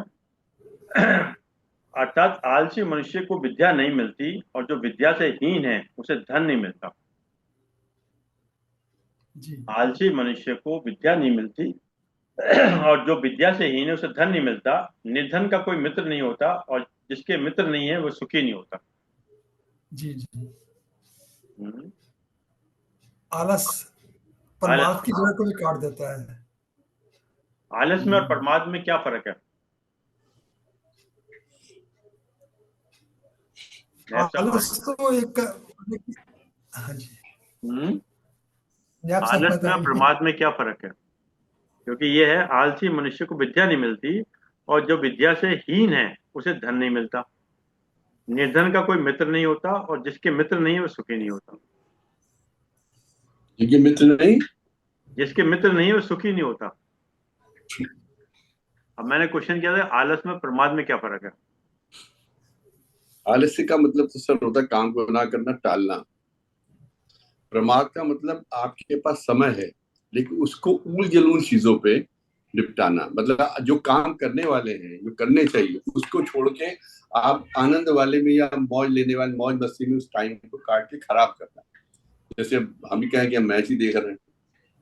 अर्थात आलसी मनुष्य को विद्या नहीं मिलती, और जो विद्या से हीन है उसे धन नहीं मिलता।
जी।
आलसी मनुष्य को विद्या नहीं मिलती, और जो विद्या से हीन है उसे धन नहीं मिलता। निर्धन का कोई मित्र नहीं होता, और जिसके मित्र नहीं है वो सुखी नहीं होता।
जी जी।
हम्म।
आलस
आलस
परमार्थ की जगह को भी काट देता है।
आलस में और प्रमाद में क्या फर्क है? नैब साहब
आलस
बताइए।
तो एक, हाँ जी,
हम्म।
आप सब
आलस में और
बताइए।
प्रमाद में क्या फर्क है? क्योंकि ये है, आलसी मनुष्य को विद्या नहीं मिलती, और जो विद्या से हीन है उसे धन नहीं मिलता। निर्धन का कोई मित्र नहीं होता, और जिसके मित्र नहीं है वो सुखी नहीं होता।
क्योंकि मित्र नहीं।
जिसके मित्र नहीं है वो सुखी नहीं होता। अब मैंने क्वेश्चन किया था, आलस में प्रमाद में क्या फर्क है?
आलस्य का मतलब तो सर होता है काम को ना करना, टालना। प्रमाद का मतलब आपके पास समय है लेकिन उसको उल जलूल चीजों पे निपटाना, मतलब जो काम करने वाले हैं, जो करने चाहिए, उसको छोड़ के आप आनंद वाले में या मौज लेने वाले मौज मस्ती में उस टाइम को काट के खराब करना। जैसे हम ही कहें कि हम मैच ही देख रहे हैं,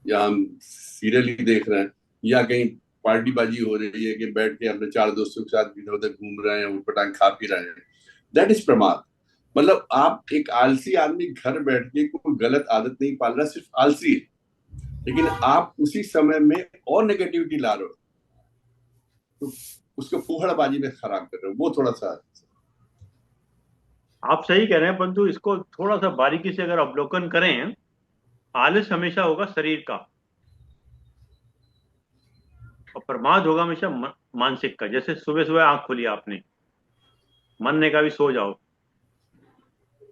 या हम सीरियल ही देख रहे हैं, या कहीं पार्टी बाजी हो रही है कि बैठ के अपने चार दोस्तों के साथ इधर उधर घूम रहे हैं, उठपटांग खा पी रहे हैं, दैट इज प्रमाद। मतलब आप एक आलसी आदमी घर बैठ के कोई गलत आदत नहीं पाल रहा, सिर्फ आलसी है, लेकिन आप उसी समय में और नेगेटिविटी ला रहे हो, तो उसको फूहड़बाजी में खराब कर रहे हो, वो थोड़ा सा।
आप सही कह रहे हैं, परंतु इसको थोड़ा सा बारीकी से अगर अवलोकन करें, आलस हमेशा होगा शरीर का, और प्रमाद होगा हमेशा मानसिक का। जैसे सुबह सुबह आंख खोली आपने, मन ने कहा भी सो जाओ,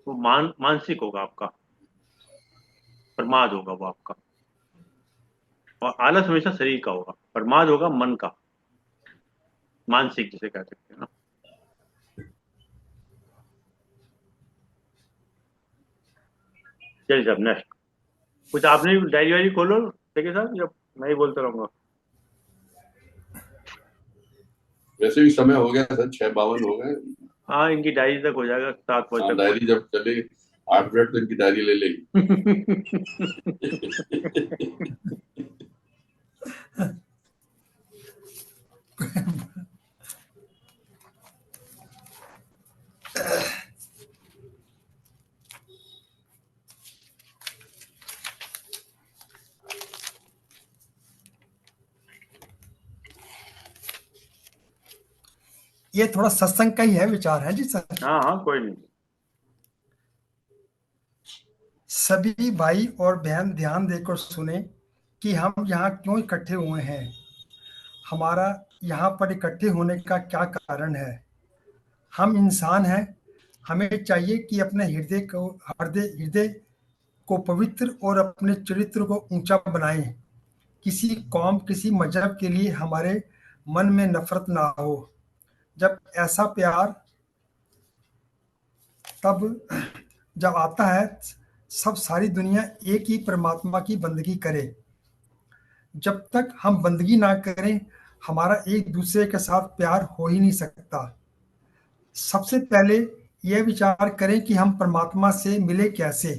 वो मानसिक होगा आपका, प्रमाद होगा वो आपका। और आलस हमेशा शरीर का होगा, प्रमाद होगा मन का, मानसिक जिसे कह सकते हैं ना। चलिए साहब, नेक्स्ट। कुछ आपने डायरी वायरी खोलो ठीक है साहब, या मैं ही बोलता रहूंगा?
वैसे भी समय हो गया सर, 6:52 हो गए।
हाँ, इनकी डायरी तक हो जाएगा, 7 बजे
हाँ,
तक
डायरी
पहुंच।
जब चले 8 मिनट तो इनकी डायरी ले लेगी।
ये थोड़ा सत्संग का ही है विचार है जी सर।
हाँ हाँ, कोई नहीं।
सभी भाई और बहन ध्यान देकर सुने कि हम यहाँ क्यों इकट्ठे हुए हैं, हमारा यहाँ पर इकट्ठे होने का क्या कारण है। हम इंसान हैं, हमें चाहिए कि अपने हृदय को पवित्र और अपने चरित्र को ऊंचा बनाएं। किसी कौम, किसी मजहब के लिए हमारे मन में नफरत ना हो। जब ऐसा प्यार तब जब आता है, सब सारी दुनिया एक ही परमात्मा की बंदगी करे। जब तक हम बंदगी ना करें, हमारा एक दूसरे के साथ प्यार हो ही नहीं सकता। सबसे पहले यह विचार करें कि हम परमात्मा से मिले कैसे।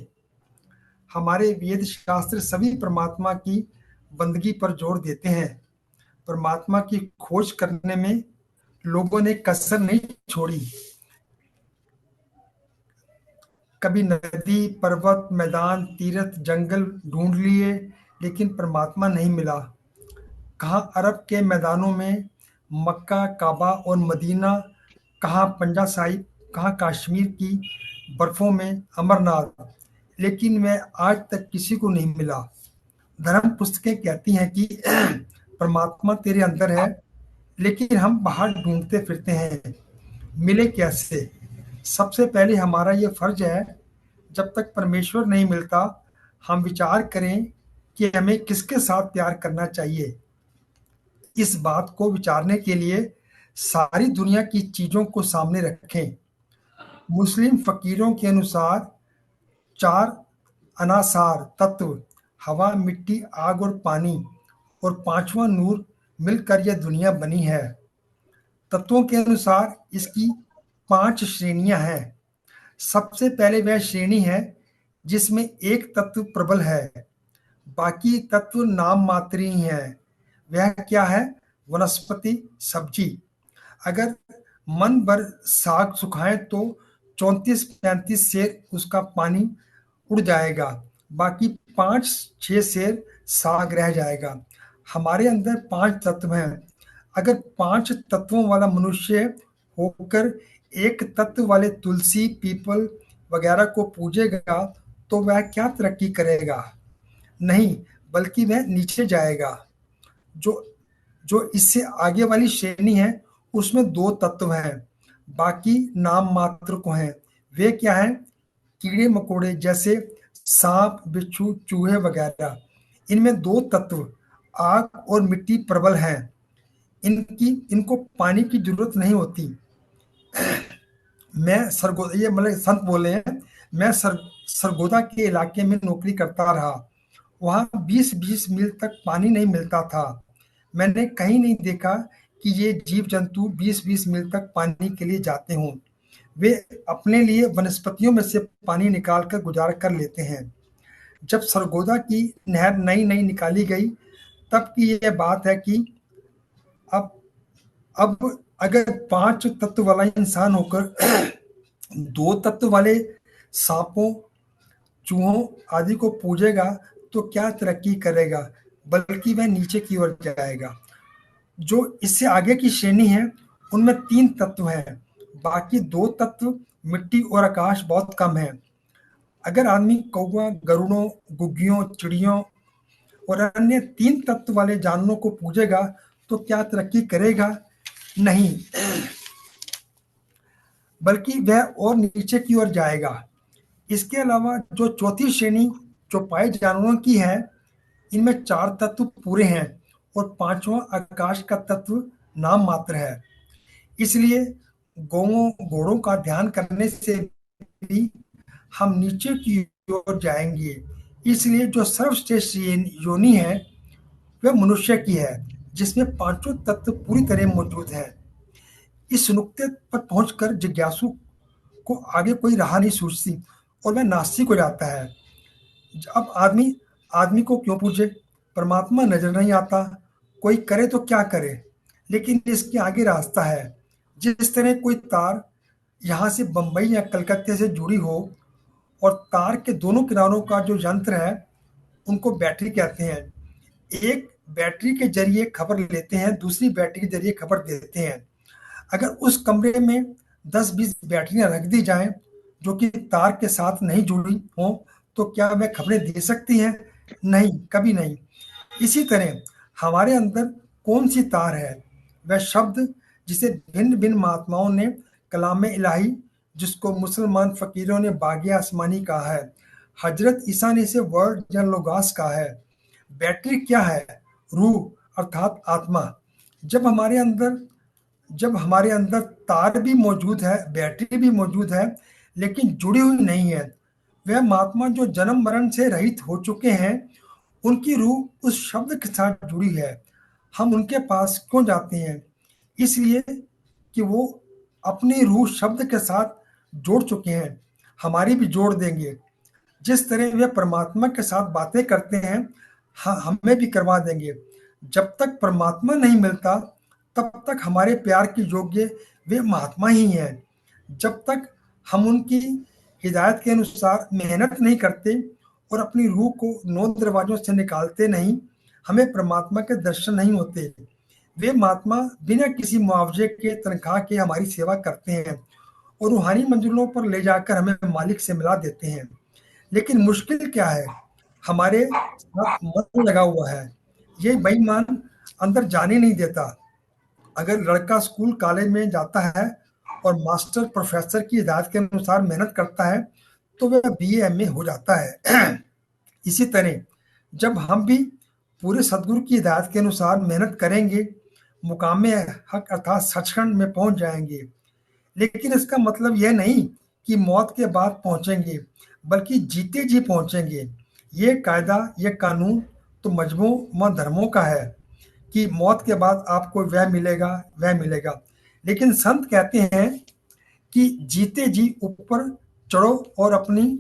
हमारे वेद शास्त्र सभी परमात्मा की बंदगी पर जोर देते हैं। परमात्मा की खोज करने में लोगों ने कसर नहीं छोड़ी। कभी नदी, पर्वत, मैदान, तीर्थ, जंगल ढूंढ लिए, लेकिन परमात्मा नहीं मिला। कहाँ अरब के मैदानों में मक्का, काबा और मदीना, कहाँ पंजा साहिब, कहाँ कश्मीर की बर्फों में अमरनाथ, लेकिन मैं आज तक किसी को नहीं मिला। धर्म पुस्तकें कहती हैं कि परमात्मा तेरे अंदर है, लेकिन हम बाहर ढूंढते फिरते हैं। मिले कैसे? सबसे पहले हमारा ये फर्ज है, जब तक परमेश्वर नहीं मिलता, हम विचार करें कि हमें किसके साथ प्यार करना चाहिए। इस बात को विचारने के लिए सारी दुनिया की चीजों को सामने रखें। मुस्लिम फकीरों के अनुसार 4 अनासार तत्व, हवा, मिट्टी, आग और पानी, और 5वां नूर मिलकर यह दुनिया बनी है। तत्वों के अनुसार इसकी 5 श्रेणियां हैं। सबसे पहले वह श्रेणी है जिसमें एक तत्व प्रबल है, बाकी तत्व नाम मात्र ही हैं। वह क्या है? वनस्पति, सब्जी। अगर मन भर साग सुखाएं तो 34-35 सेर उसका पानी उड़ जाएगा, बाकी 5-6 सेर साग रह जाएगा। हमारे अंदर 5 तत्व हैं। अगर 5 तत्वों वाला मनुष्य होकर एक तत्व वाले तुलसी, पीपल वगैरह को पूजेगा तो वह क्या तरक्की करेगा? नहीं, बल्कि वह नीचे जाएगा। जो जो इससे आगे वाली श्रेणी है, उसमें 2 तत्व हैं, बाकी नाम मात्र को हैं। वे क्या हैं? कीड़े मकोड़े जैसे सांप, बिच्छू, चूहे वगैरह। इनमें दो तत्व आग और मिट्टी प्रबल हैं। इनको पानी की जरूरत नहीं होती। मैं सरगोदा, ये मतलब संत बोले हैं, मैं सरगोदा के इलाके में नौकरी करता रहा। वहां 20-20 मील तक पानी नहीं मिलता था। मैंने कहीं नहीं देखा कि ये जीव जंतु 20-20 मील तक पानी के लिए जाते हों। वे अपने लिए वनस्पतियों में से पानी निकाल कर गुजारा कर लेते हैं। जब सरगोदा की नहर नई नई निकाली गई, तब की यह बात है कि अब अब अगर 5 तत्व वाला इंसान होकर 2 तत्व वाले सांपों, चूहों आदि को पूजेगा तो क्या तरक्की करेगा, बल्कि वह नीचे की ओर जाएगा। जो इससे आगे की श्रेणी है, उनमें 3 तत्व हैं। बाकी 2 तत्व मिट्टी और आकाश बहुत कम है। अगर आदमी कौवा, गरुड़ों, गुग्गियों, चिड़ियों और अन्य 3 तत्व वाले जानवरों को पूजेगा तो क्या तरक्की करेगा? नहीं, बल्कि वह और नीचे की ओर जाएगा। इसके अलावा जो चौथी श्रेणी चौपाई जानवरों की है, इनमें 4 तत्व पूरे हैं और 5वां आकाश का तत्व नाम मात्र है। इसलिए गौओं, घोड़ों का ध्यान करने से भी हम नीचे की ओर जाएंगे। इसलिए जो सर्वश्रेष्ठ योनि है, वह मनुष्य की है, जिसमें पांचों तत्व पूरी तरह मौजूद हैं। इस नुक्ते पर पहुंचकर जिज्ञासु को आगे कोई राह नहीं सूझती और वह नास्तिक हो जाता है। अब आदमी आदमी को क्यों पूछे? परमात्मा नजर नहीं आता, कोई करे तो क्या करे, लेकिन इसके आगे रास्ता है। जिस तरह कोई तार यहाँ से बंबई या कलकत्ते से जुड़ी हो और तार के दोनों किनारों का जो यंत्र है, उनको बैटरी कहते हैं। एक बैटरी के जरिए खबर लेते हैं, दूसरी बैटरी के जरिए खबर देते हैं। अगर उस कमरे में 10-20 बैटरियां रख दी जाएं जो कि तार के साथ नहीं जुड़ी हों, तो क्या वह खबरें दे सकती हैं? नहीं, कभी नहीं। इसी तरह हमारे अंदर कौन सी तार है? वह शब्द जिसे भिन्न भिन्न महात्माओं ने कलाम इलाही, जिसको मुसलमान फकीरों ने बागी आसमानी कहा है, हजरत ईसा ने इसे वर्ड या लोगास कहा है। बैटरी क्या है? रूह अर्थात आत्मा। जब हमारे अंदर जब हमारे अंदर तार भी मौजूद है, बैटरी भी मौजूद है, लेकिन जुड़ी हुई नहीं है। वह महात्मा जो जन्म मरण से रहित हो चुके हैं, उनकी रूह उस शब्द के साथ जुड़ी है। हम उनके पास क्यों जाते हैं? इसलिए कि वो अपनी रूह शब्द के साथ जोड़ चुके हैं, हमारी भी जोड़ देंगे। जिस तरह वे परमात्मा के साथ बातें करते हैं, हमें भी करवा देंगे। जब तक परमात्मा नहीं मिलता, तब तक हमारे प्यार के योग्य वे महात्मा ही हैं। जब तक हम उनकी हिदायत के अनुसार मेहनत नहीं करते और अपनी रूह को 9 दरवाजों से निकालते नहीं, हमें परमात्मा के दर्शन नहीं होते। वे महात्मा बिना किसी मुआवजे के, तनख्वाह के हमारी सेवा करते हैं और रूहानी मंजिलों पर ले जाकर हमें मालिक से मिला देते हैं। लेकिन मुश्किल क्या है? हमारे साथ मन लगा हुआ है। ये बेईमान अंदर जाने नहीं देता। अगर लड़का स्कूल कॉलेज में जाता है और मास्टर प्रोफेसर की हिदायत के अनुसार मेहनत करता है, तो वह BA MA हो जाता है। इसी तरह जब हम भी पूरे सदगुरु की हिदायत के अनुसार मेहनत करेंगे, मुकाम हक अर्थात सचखंड में पहुंच जाएंगे। लेकिन इसका मतलब यह नहीं कि मौत के बाद पहुंचेंगे, बल्कि जीते जी पहुंचेंगे। ये कायदा, ये कानून तो मजहबों व धर्मों का है कि मौत के बाद आपको वह मिलेगा, वह मिलेगा। लेकिन संत कहते हैं कि जीते जी ऊपर चढ़ो और अपनी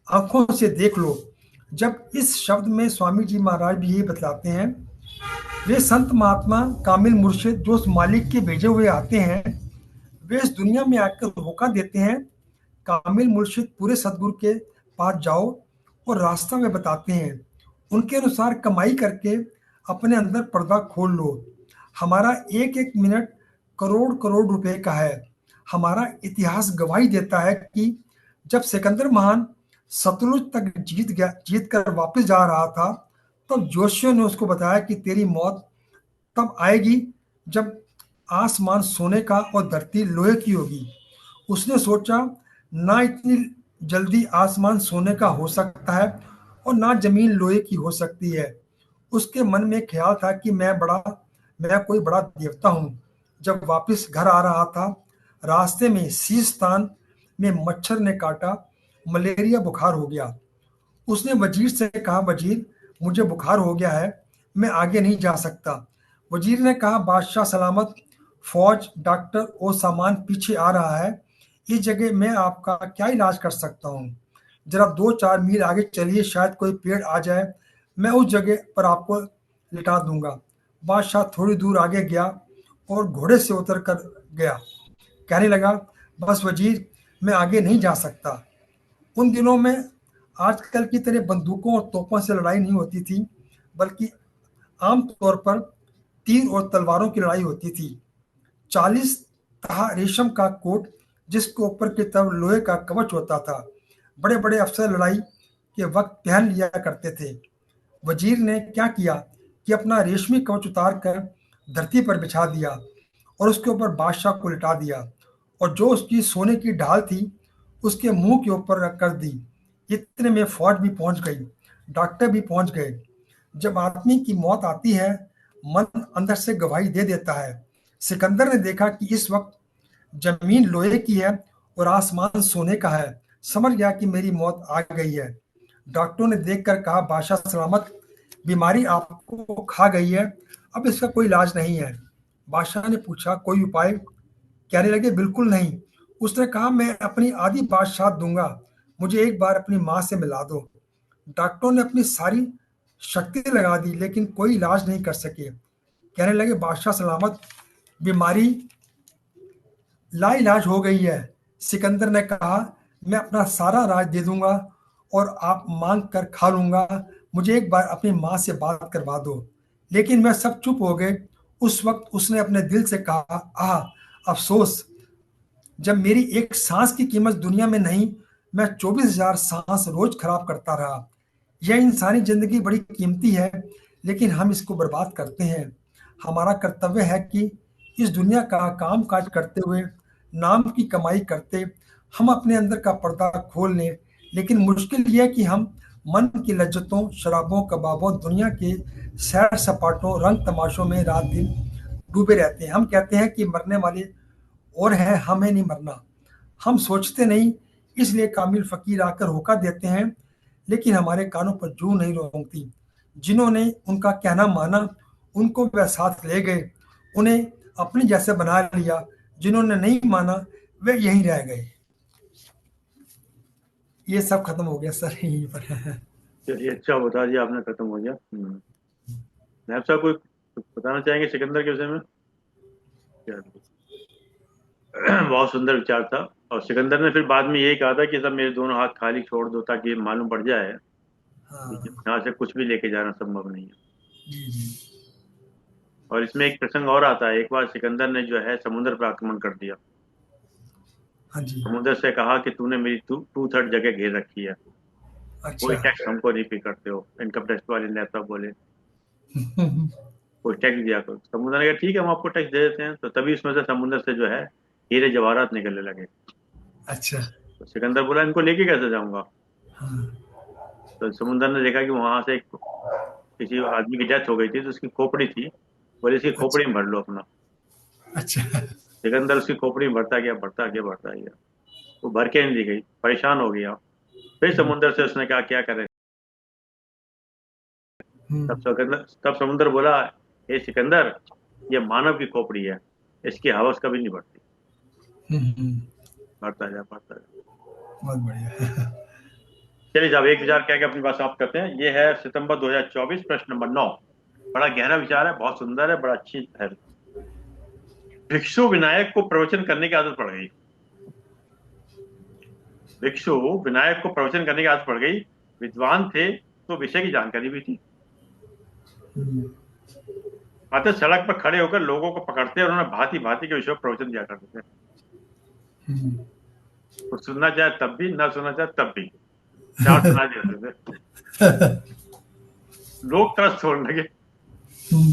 आंखों से देख लो। जब इस शब्द में स्वामी जी महाराज भी यही बतलाते हैं। वे संत महात्मा कामिल मुर्शिद जो उस मालिक के भेजे हुए आते हैं, वे इस दुनिया में आकर होका देते हैं। कामिल मुर्शिद पूरे सदगुरु के पास जाओ और रास्ता में बताते हैं। उनके अनुसार कमाई करके अपने अंदर पर्दा खोल लो। हमारा एक एक मिनट करोड़ करोड़ रुपए का है। हमारा इतिहास गवाही देता है कि जब सिकंदर महान सतलुज तक जीत कर वापस जा रहा था, तब जोशियों ने उसको बताया कि तेरी मौत तब आएगी जब आसमान सोने का और धरती लोहे की होगी। उसने सोचा, ना इतनी जल्दी आसमान सोने का हो सकता है और ना जमीन लोहे की हो सकती है। उसके मन में ख्याल था कि मैं कोई बड़ा देवता हूँ। जब वापस घर आ रहा था, रास्ते में सीस्तान में मच्छर ने काटा, मलेरिया बुखार हो गया। उसने वजीर से कहा, वजीर, मुझे बुखार हो गया है, मैं आगे नहीं जा सकता। वजीर ने कहा, बादशाह सलामत, फौज, डॉक्टर और सामान पीछे आ रहा है। इस जगह मैं आपका क्या इलाज कर सकता हूँ? जरा 2-4 मील आगे चलिए, शायद कोई पेड़ आ जाए, मैं उस जगह पर आपको लिटा दूंगा। बादशाह थोड़ी दूर आगे गया और घोड़े से उतर कर गया। कहने लगा, बस वजीर, मैं आगे नहीं जा सकता। उन दिनों में आजकल की तरह बंदूकों और तोपों से लड़ाई नहीं होती थी, बल्कि आम तौर पर तीर और तलवारों की लड़ाई होती थी। 40 तहा रेशम का कोट, जिसके ऊपर की तरफ लोहे का कवच होता था, बड़े बड़े अफसर लड़ाई के वक्त पहन लिया करते थे। वजीर ने क्या किया कि अपना रेशमी कवच उतार कर धरती पर बिछा दिया और उसके ऊपर बादशाह को लिटा दिया, और जो उसकी सोने की ढाल थी उसके मुंह के ऊपर रख कर दी। इतने में फौज भी पहुंच गई, डॉक्टर भी पहुंच गए। जब आदमी की मौत आती है, मन अंदर से गवाही दे देता है। सिकंदर ने देखा कि इस वक्त जमीन लोहे की है और आसमान सोने का है। समझ गया कि मेरी मौत आ गई है। डॉक्टरों ने देखकर कहा, बादशाह सलामत, बीमारी आपको खा गई है, अब इसका कोई इलाज नहीं है। बादशाह ने पूछा, कोई उपाय? कहने लगे, बिल्कुल नहीं। उसने कहा, मैं अपनी आधी बादशाह दूंगा, मुझे एक बार अपनी माँ से मिला दो। डॉक्टरों ने अपनी सारी शक्ति लगा दी, लेकिन कोई इलाज नहीं कर सके। कहने लगे, बादशाह सलामत, बीमारी लाइलाज हो गई है। सिकंदर ने कहा, मैं अपना सारा राज दे दूंगा और आप मांग कर खा लूंगा, मुझे एक बार अपनी माँ से बात करवा दो। लेकिन मैं सब चुप हो गए। उस वक्त उसने अपने दिल से कहा, अफसोस, जब मेरी एक सांस की कीमत दुनिया में नहीं, मैं 24,000 सांस रोज खराब करता रहा। यह इंसानी जिंदगी बड़ी कीमती है, लेकिन हम इसको बर्बाद करते हैं। हमारा कर्तव्य है कि इस दुनिया का काम काज करते हुए, नाम की कमाई करते, हम अपने अंदर का पर्दा खोल लें। लेकिन मुश्किल यह है कि हम मन की लज्जतों, शराबों, कबाबों, दुनिया के सैर सपाटों, रंग तमाशों में रात दिन डूबे रहते हैं। हम कहते हैं कि मरने वाले और हैं, हमें नहीं मरना। हम सोचते नहीं, इसलिए कामिल फकीर आकर होका देते हैं, लेकिन हमारे कानों पर जू नहीं रेंगती। जिन्होंने उनका कहना माना, उनको वह साथ ले गए, उन्हें अपनी जैसे बना लिया। जिन्होंने नहीं माना, वे यहीं रह गए। ये सब खत्म हो गया सर, यहीं पर है।
चलिए, अच्छा बता दिया आपने, खत्म हो गया। नायब साहब, कोई कुछ बताना चाहेंगे सिकंदर के विषय में? चलिए। बहुत सुंदर विचार था। और सिकंदर ने फिर बाद में यही कहा था कि सब मेरे दोनों हाथ खाली छोड़ दो, ताकि मालूम पड़ जाए कि
हाँ।
यहाँ से कुछ भी लेके जाना संभव नहीं है।
जी जी।
और इसमें एक प्रसंग और आता है। एक बार सिकंदर ने जो है समुद्र पर आक्रमण कर दिया।
हाँ जी।
समुद्र से कहा कि तूने मेरी 2/3 जगह घेर रखी है, कोई
अच्छा।
टैक्स हमको नहीं पे करते हो। इनकम टैक्स वाले नेता बोले, कोई टैक्स दिया करो। समुद्र ने कहा, ठीक है, हम आपको टैक्स दे देते हैं। तो तभी उसमें से समुद्र से जो है हीरे जवाहरात निकलने लगे।
अच्छा।
तो सिकंदर बोला, इनको लेके कैसे जाऊंगा?
हाँ।
तो समुद्र ने देखा कि वहां से किसी आदमी की डेथ हो गई थी, तो उसकी खोपड़ी थी। बोले, इसकी खोपड़ी
अच्छा।
में भर लो अपना।
अच्छा।
सिकंदर उसकी खोपड़ी में भरता गया, भरता गया, भरता गया। वो भर के नहीं दी गई, परेशान हो गया। फिर
हम्म,
समुद्र से उसने कहा, क्या करें?
हम्म,
तब समुद्र बोला, हे सिकंदर, ये मानव की खोपड़ी है, इसकी हवस कभी नहीं बढ़ती। बढ़ता जा, बढ़ता जा।
बहुत बढ़िया।
चलिए साहब, एक विचार कह के अपनी बात समाप्त करते हैं। ये है सितंबर 2024, प्रश्न नंबर 9। बड़ा गहरा विचार है, बहुत सुंदर है, बड़ा अच्छी है। भिक्षु विनायक को प्रवचन करने की आदत पड़ गई। भिक्षु विनायक को प्रवचन करने की आदत पड़ गई। विद्वान थे तो विषय की जानकारी भी थी।
हम्म,
अतः सड़क पर खड़े होकर लोगों को पकड़ते और उन्हें भांति भांति के विषयों पर प्रवचन दिया करते थे।
हम्म,
कुछ सुनना चाहे तब भी, ना सुनना चाहे तब भी, चार सुना देते थे। लोग तरस छोड़ने लगे।
हम्म,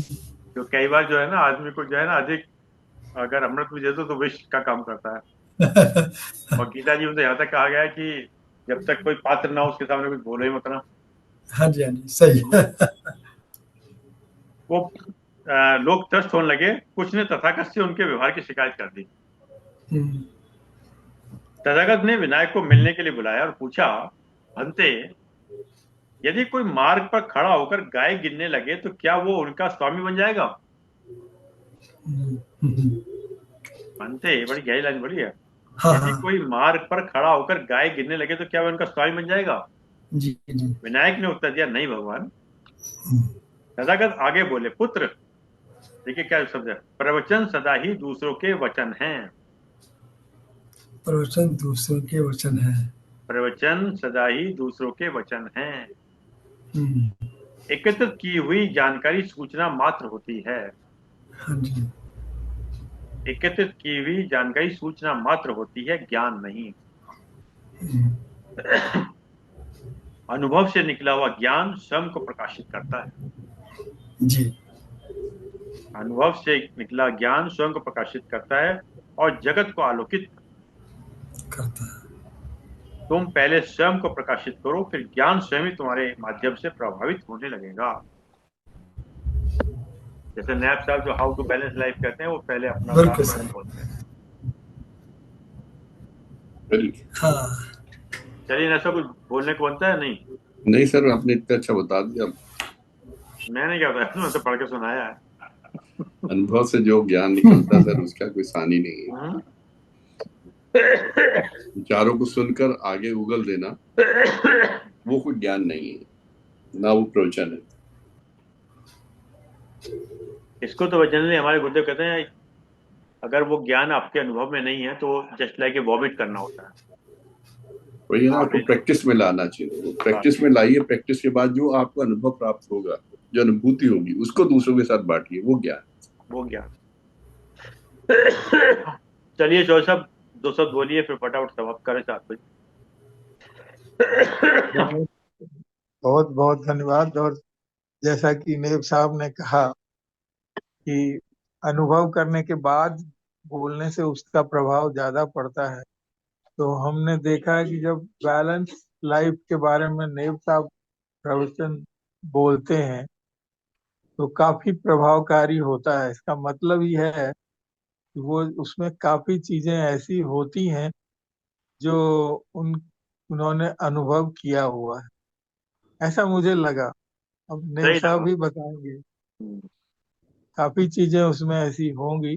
तो कई बार जो है ना, आदमी को जो है ना अधिक अगर अमृत भी दे दो तो विष का काम करता है। और गीता जी में तो यहाँ तक कहा गया है कि जब तक कोई पात्र ना हो उसके सामने कुछ बोलो ही मत ना।
हाँ जी, हाँ जी, सही है।
वो लोग त्रस्त होने लगे। कुछ ने तथागत से उनके व्यवहार की शिकायत कर दी।
हम्म,
तथागत ने विनायक को मिलने के लिए बुलाया और पूछा, भंते, यदि कोई मार्ग पर खड़ा होकर गाय गिनने लगे तो क्या वो उनका स्वामी बन जाएगा?
हम्म, हम्म,
भंते, बड़ी गहरी लाइन बोली है।
हाँ
यदि
हाँ,
कोई मार्ग पर खड़ा होकर गाय गिनने लगे तो क्या वो उनका स्वामी बन जाएगा?
जी जी।
विनायक ने उत्तर दिया, नहीं भगवान।
हम्म,
तथागत आगे बोले, पुत्र, देखिए क्या शब्द है, प्रवचन सदा ही दूसरों के वचन हैं।
प्रवचन दूसरों के वचन है।
प्रवचन सदा ही दूसरों के वचन हैं।
हम्म,
एकत्रित की हुई जानकारी सूचना मात्र होती है।
हाँ जी।
एकत्रित की हुई जानकारी सूचना मात्र होती है, ज्ञान नहीं।
हम्म,
अनुभव से निकला हुआ ज्ञान स्वयं को प्रकाशित करता है।
जी,
अनुभव से निकला ज्ञान स्वयं को प्रकाशित करता है और जगत को आलोकित।
करता है।
तुम पहले स्वयं को प्रकाशित करो, फिर ज्ञान स्वयं ही तुम्हारे माध्यम से प्रभावित होने लगेगा। जैसे नैप साहब जो हाउ टू बैलेंस लाइफ कहते हैं, वो पहले अपना
बिल्कुल
उदाहरण
सही।
बोलते हैं।
वेरी
हाँ,
चलिए, ऐसा कुछ बोलने को बनता है नहीं?
नहीं सर, आपने इतना अच्छा बता दिया।
मैंने क्या बताया, मैं तो पढ़ के सुनाया है।
अनुभव से जो ज्ञान निकलता है सर, उसका कोई सानी नहीं है।
हम्म।
विचारों को सुनकर आगे उगल देना, वो कोई ज्ञान नहीं है, ना वो प्रवचन है।
इसको तो जनरली हमारे गुरुदेव कहते हैं, अगर वो ज्ञान आपके अनुभव में नहीं है तो जस्ट लाइक ए वॉमिट करना होता है।
वही है ना,
आप
आपको प्रैक्टिस में लाना चाहिए। वो प्रैक्टिस में लाइए, प्रैक्टिस के बाद जो आपको अनुभव प्राप्त होगा, जो अनुभूति होगी, उसको दूसरों के साथ बांटिए, वो ज्ञान।
वो ज्ञान। चलिए चौधरी साहब, दो शब्द बोलिए फिर फटाफट समाप्त करें 7 बजे।
बहुत बहुत बहुत धन्यवाद। और जैसा कि नेब साहब ने कहा कि अनुभव करने के बाद बोलने से उसका प्रभाव ज्यादा पड़ता है, तो हमने देखा है कि जब बैलेंस लाइफ के बारे में नेब साहब प्रवचन बोलते हैं तो काफी प्रभावकारी होता है। इसका मतलब यह है कि वो उसमें काफी चीजें ऐसी होती हैं जो उन उन्होंने अनुभव किया हुआ है, ऐसा मुझे लगा। अब नेब
सही
साहब
लगा।
भी बताएंगे, काफी चीजें उसमें ऐसी होंगी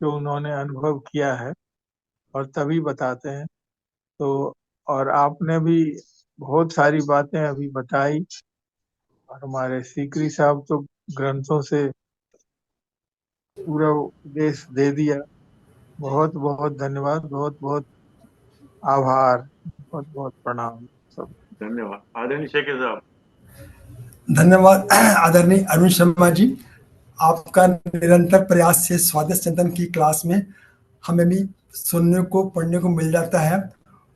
जो उन्होंने अनुभव किया है और तभी बताते हैं। तो और आपने भी बहुत सारी बातें अभी बताई, और हमारे सीकरी साहब तो ग्रंथों से पूरा उपदेश दे दिया। बहुत बहुत धन्यवाद, बहुत बहुत आभार, बहुत बहुत प्रणाम सब।
धन्यवाद आदरणीय शेखर साहब।
धन्यवाद आदरणीय अरुण शर्मा जी। आपका निरंतर प्रयास से स्वादिष्ट चिंतन की क्लास में हमें भी सुनने को पढ़ने को मिल जाता है,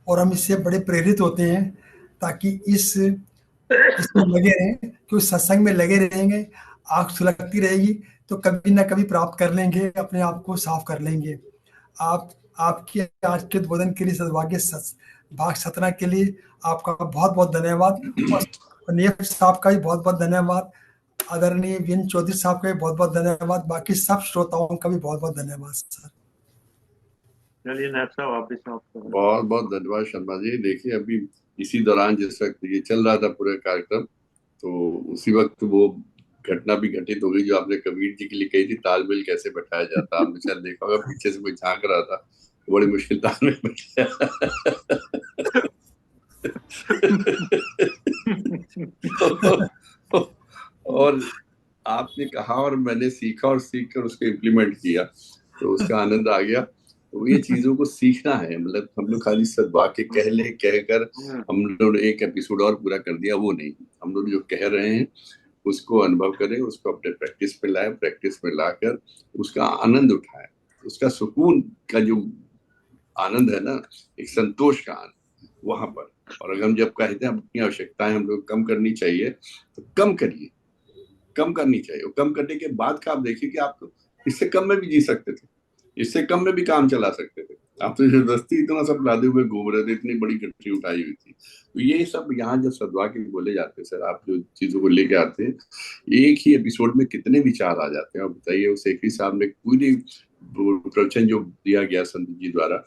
और हम इससे बड़े प्रेरित होते हैं, ताकि इसमें लगे रहें, क्योंकि सत्संग में लगे रहेंगे, आँख सुलगती रहेगी, तो कभी ना कभी प्राप्त कर लेंगे, अपने आप को साफ कर लेंगे। आप आपकी आज के उद्बोधन के लिए, सद्भाग्य भाग सतना के लिए आपका बहुत बहुत धन्यवाद। और नेप साहब का भी बहुत बहुत धन्यवाद। आदरणीय वीन चौधरी साहब का भी बहुत बहुत धन्यवाद। बाकी सब श्रोताओं का भी बहुत बहुत धन्यवाद सर।
चलिए नायब साहब, आप भी समाप्त करें।
बहुत बहुत धन्यवाद शर्मा जी। देखिए, अभी इसी दौरान जिस वक्त ये चल रहा था पूरा कार्यक्रम, तो उसी वक्त वो घटना भी घटित हो गई जो आपने कबीर जी के लिए कही थी, तालमेल कैसे बैठाया जाता। आपने शायद देखा होगा, पीछे से कोई झांक रहा था, बड़ी मुश्किल तालमेल बैठाया। और आपने कहा और मैंने सीखा, और सीख कर उसको इम्प्लीमेंट किया, तो उसका आनंद आ गया। तो ये चीजों को सीखना है, मतलब हम लोग खाली सद्वाक्य कह ले, कहकर हम लोग एक एपिसोड और पूरा कर दिया, वो नहीं। हम लोग जो कह रहे हैं उसको अनुभव करें, उसको अपने प्रैक्टिस पे लाए, प्रैक्टिस में लाकर उसका आनंद उठाएं। उसका सुकून का जो आनंद है ना, एक संतोष का आनंद, वहां पर। और अगर हम जब कहते हैं अपनी आवश्यकताएं हम लोग कम करनी चाहिए, तो कम करिए, कम करनी चाहिए। और कम करने के बाद का आप देखिए कि आप इससे कम में भी जी सकते थे, इससे कम में भी काम चला सकते थे। आप तो जबरदस्ती इतना सब लादे हुए घूम रहे थे, इतनी बड़ी गठरी उठाई हुई थी। तो ये सब यहाँ जो सद्वा के बोले जाते हैं सर, आप जो चीजों को लेके आते हैं, एक ही एपिसोड में कितने विचार आ जाते हैं। आप बताइए, उस एक ही साहब ने पूरी प्रवचन जो दिया गया संत जी द्वारा,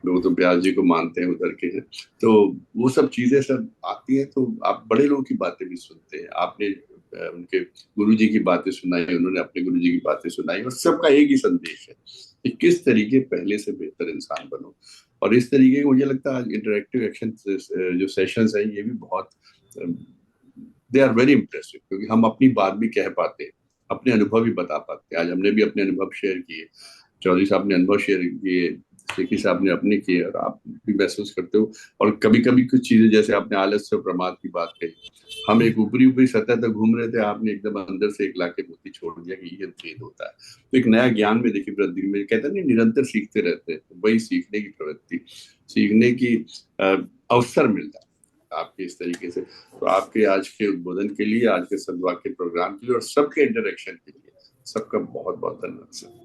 लोग तो ब्यास जी को मानते हैं, उधर के हैं, तो वो सब चीजें सब आती हैं। तो आप बड़े लोगों की बातें भी सुनते हैं, आपने उनके गुरु जी की बातें सुनाई, उन्होंने अपने गुरु जी की बातें सुनाई, और सबका एक ही संदेश है कि किस तरीके पहले से बेहतर इंसान बनो। और इस तरीके के मुझे लगता है इंटरेक्टिव एक्शन जो सेशंस हैं, ये भी बहुत दे आर वेरी इम्प्रेसिव, क्योंकि हम अपनी बात भी कह पाते हैं, अपने अनुभव भी बता पाते हैं। आज हमने भी अपने अनुभव शेयर किए, चौधरी साहब ने अनुभव शेयर किए, शेखी साहब ने अपने किए, और आप भी महसूस करते हो। और कभी कभी कुछ चीजें, जैसे आपने आलस्य और प्रमाद की बात कही, हम एक ऊपरी ऊपरी सतह तक घूम रहे थे, आपने एकदम अंदर से एक लाके मोती छोड़ दिया कि ये भेद होता है। तो एक नया ज्ञान में देखिए वृद्धि में, कहते हैं नहीं, निरंतर सीखते रहते हैं, वही सीखने की प्रवृत्ति, सीखने की अवसर मिलता है आपके इस तरीके से। तो आपके आज के उद्बोधन के लिए, आज के सद्वा के प्रोग्राम के लिए, और सबके इंटरेक्शन के लिए सबका बहुत बहुत धन्यवाद सर।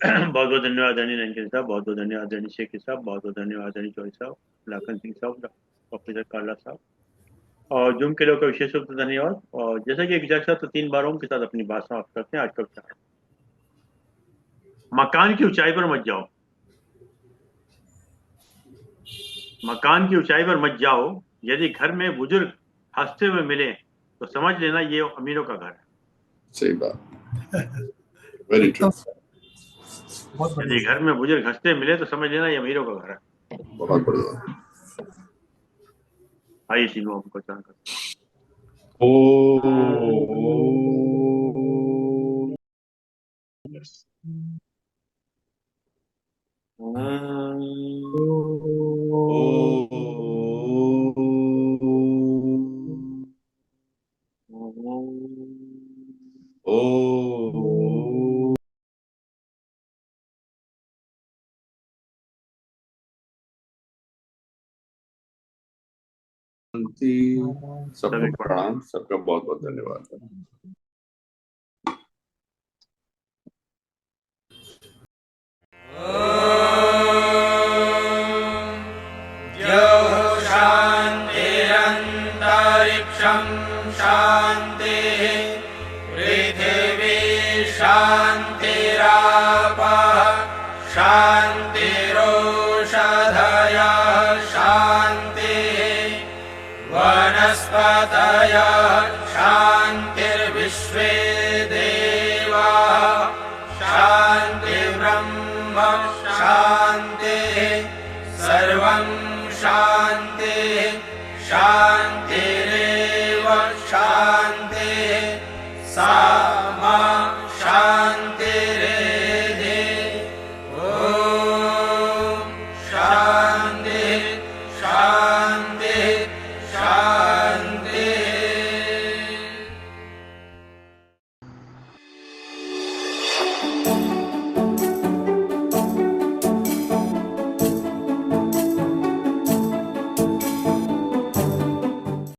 बहुत बहुत धन्यवाद धनी रंजन साहब, बहुत बहुत धन्यवाद धनी शेखी साहब, बहुत बहुत धन्यवाद धनी चौधरी साहब, लाखन सिंह साहब, प्रोफेसर काला साहब, और जूम के लोग का विशेष रूप से धन्यवाद। और जैसा कि एक साहब तो 3 बार ओम के साथ अपनी बात समाप्त करते हैं आज का विचार। मकान की ऊंचाई पर मत जाओ, मकान की ऊंचाई पर मत जाओ, यदि घर में बुजुर्ग हंसते हुए मिले तो समझ लेना ये अमीरों का घर है।
सही बात, वेरी ट्रू।
यदि घर में बुजुर्ग हंसते मिले तो समझ लेना ये अमीरों का घर है।
बहुत बढ़िया।
आइए तीनों हमको चाह कर
ओ सबको प्रणाम, सबका बहुत बहुत धन्यवाद।
शान्तिरन्तरिक्षं शान्तिः, पृथिवी शान्तिरापः शान्तिरोषधयः शान्तिः, वनस्पतयः शान्तिर्विश्वे देवाः शान्तिर्ब्रह्म शान्तिः, सर्वं शान्तिः शान्तिरेव शान्तिः।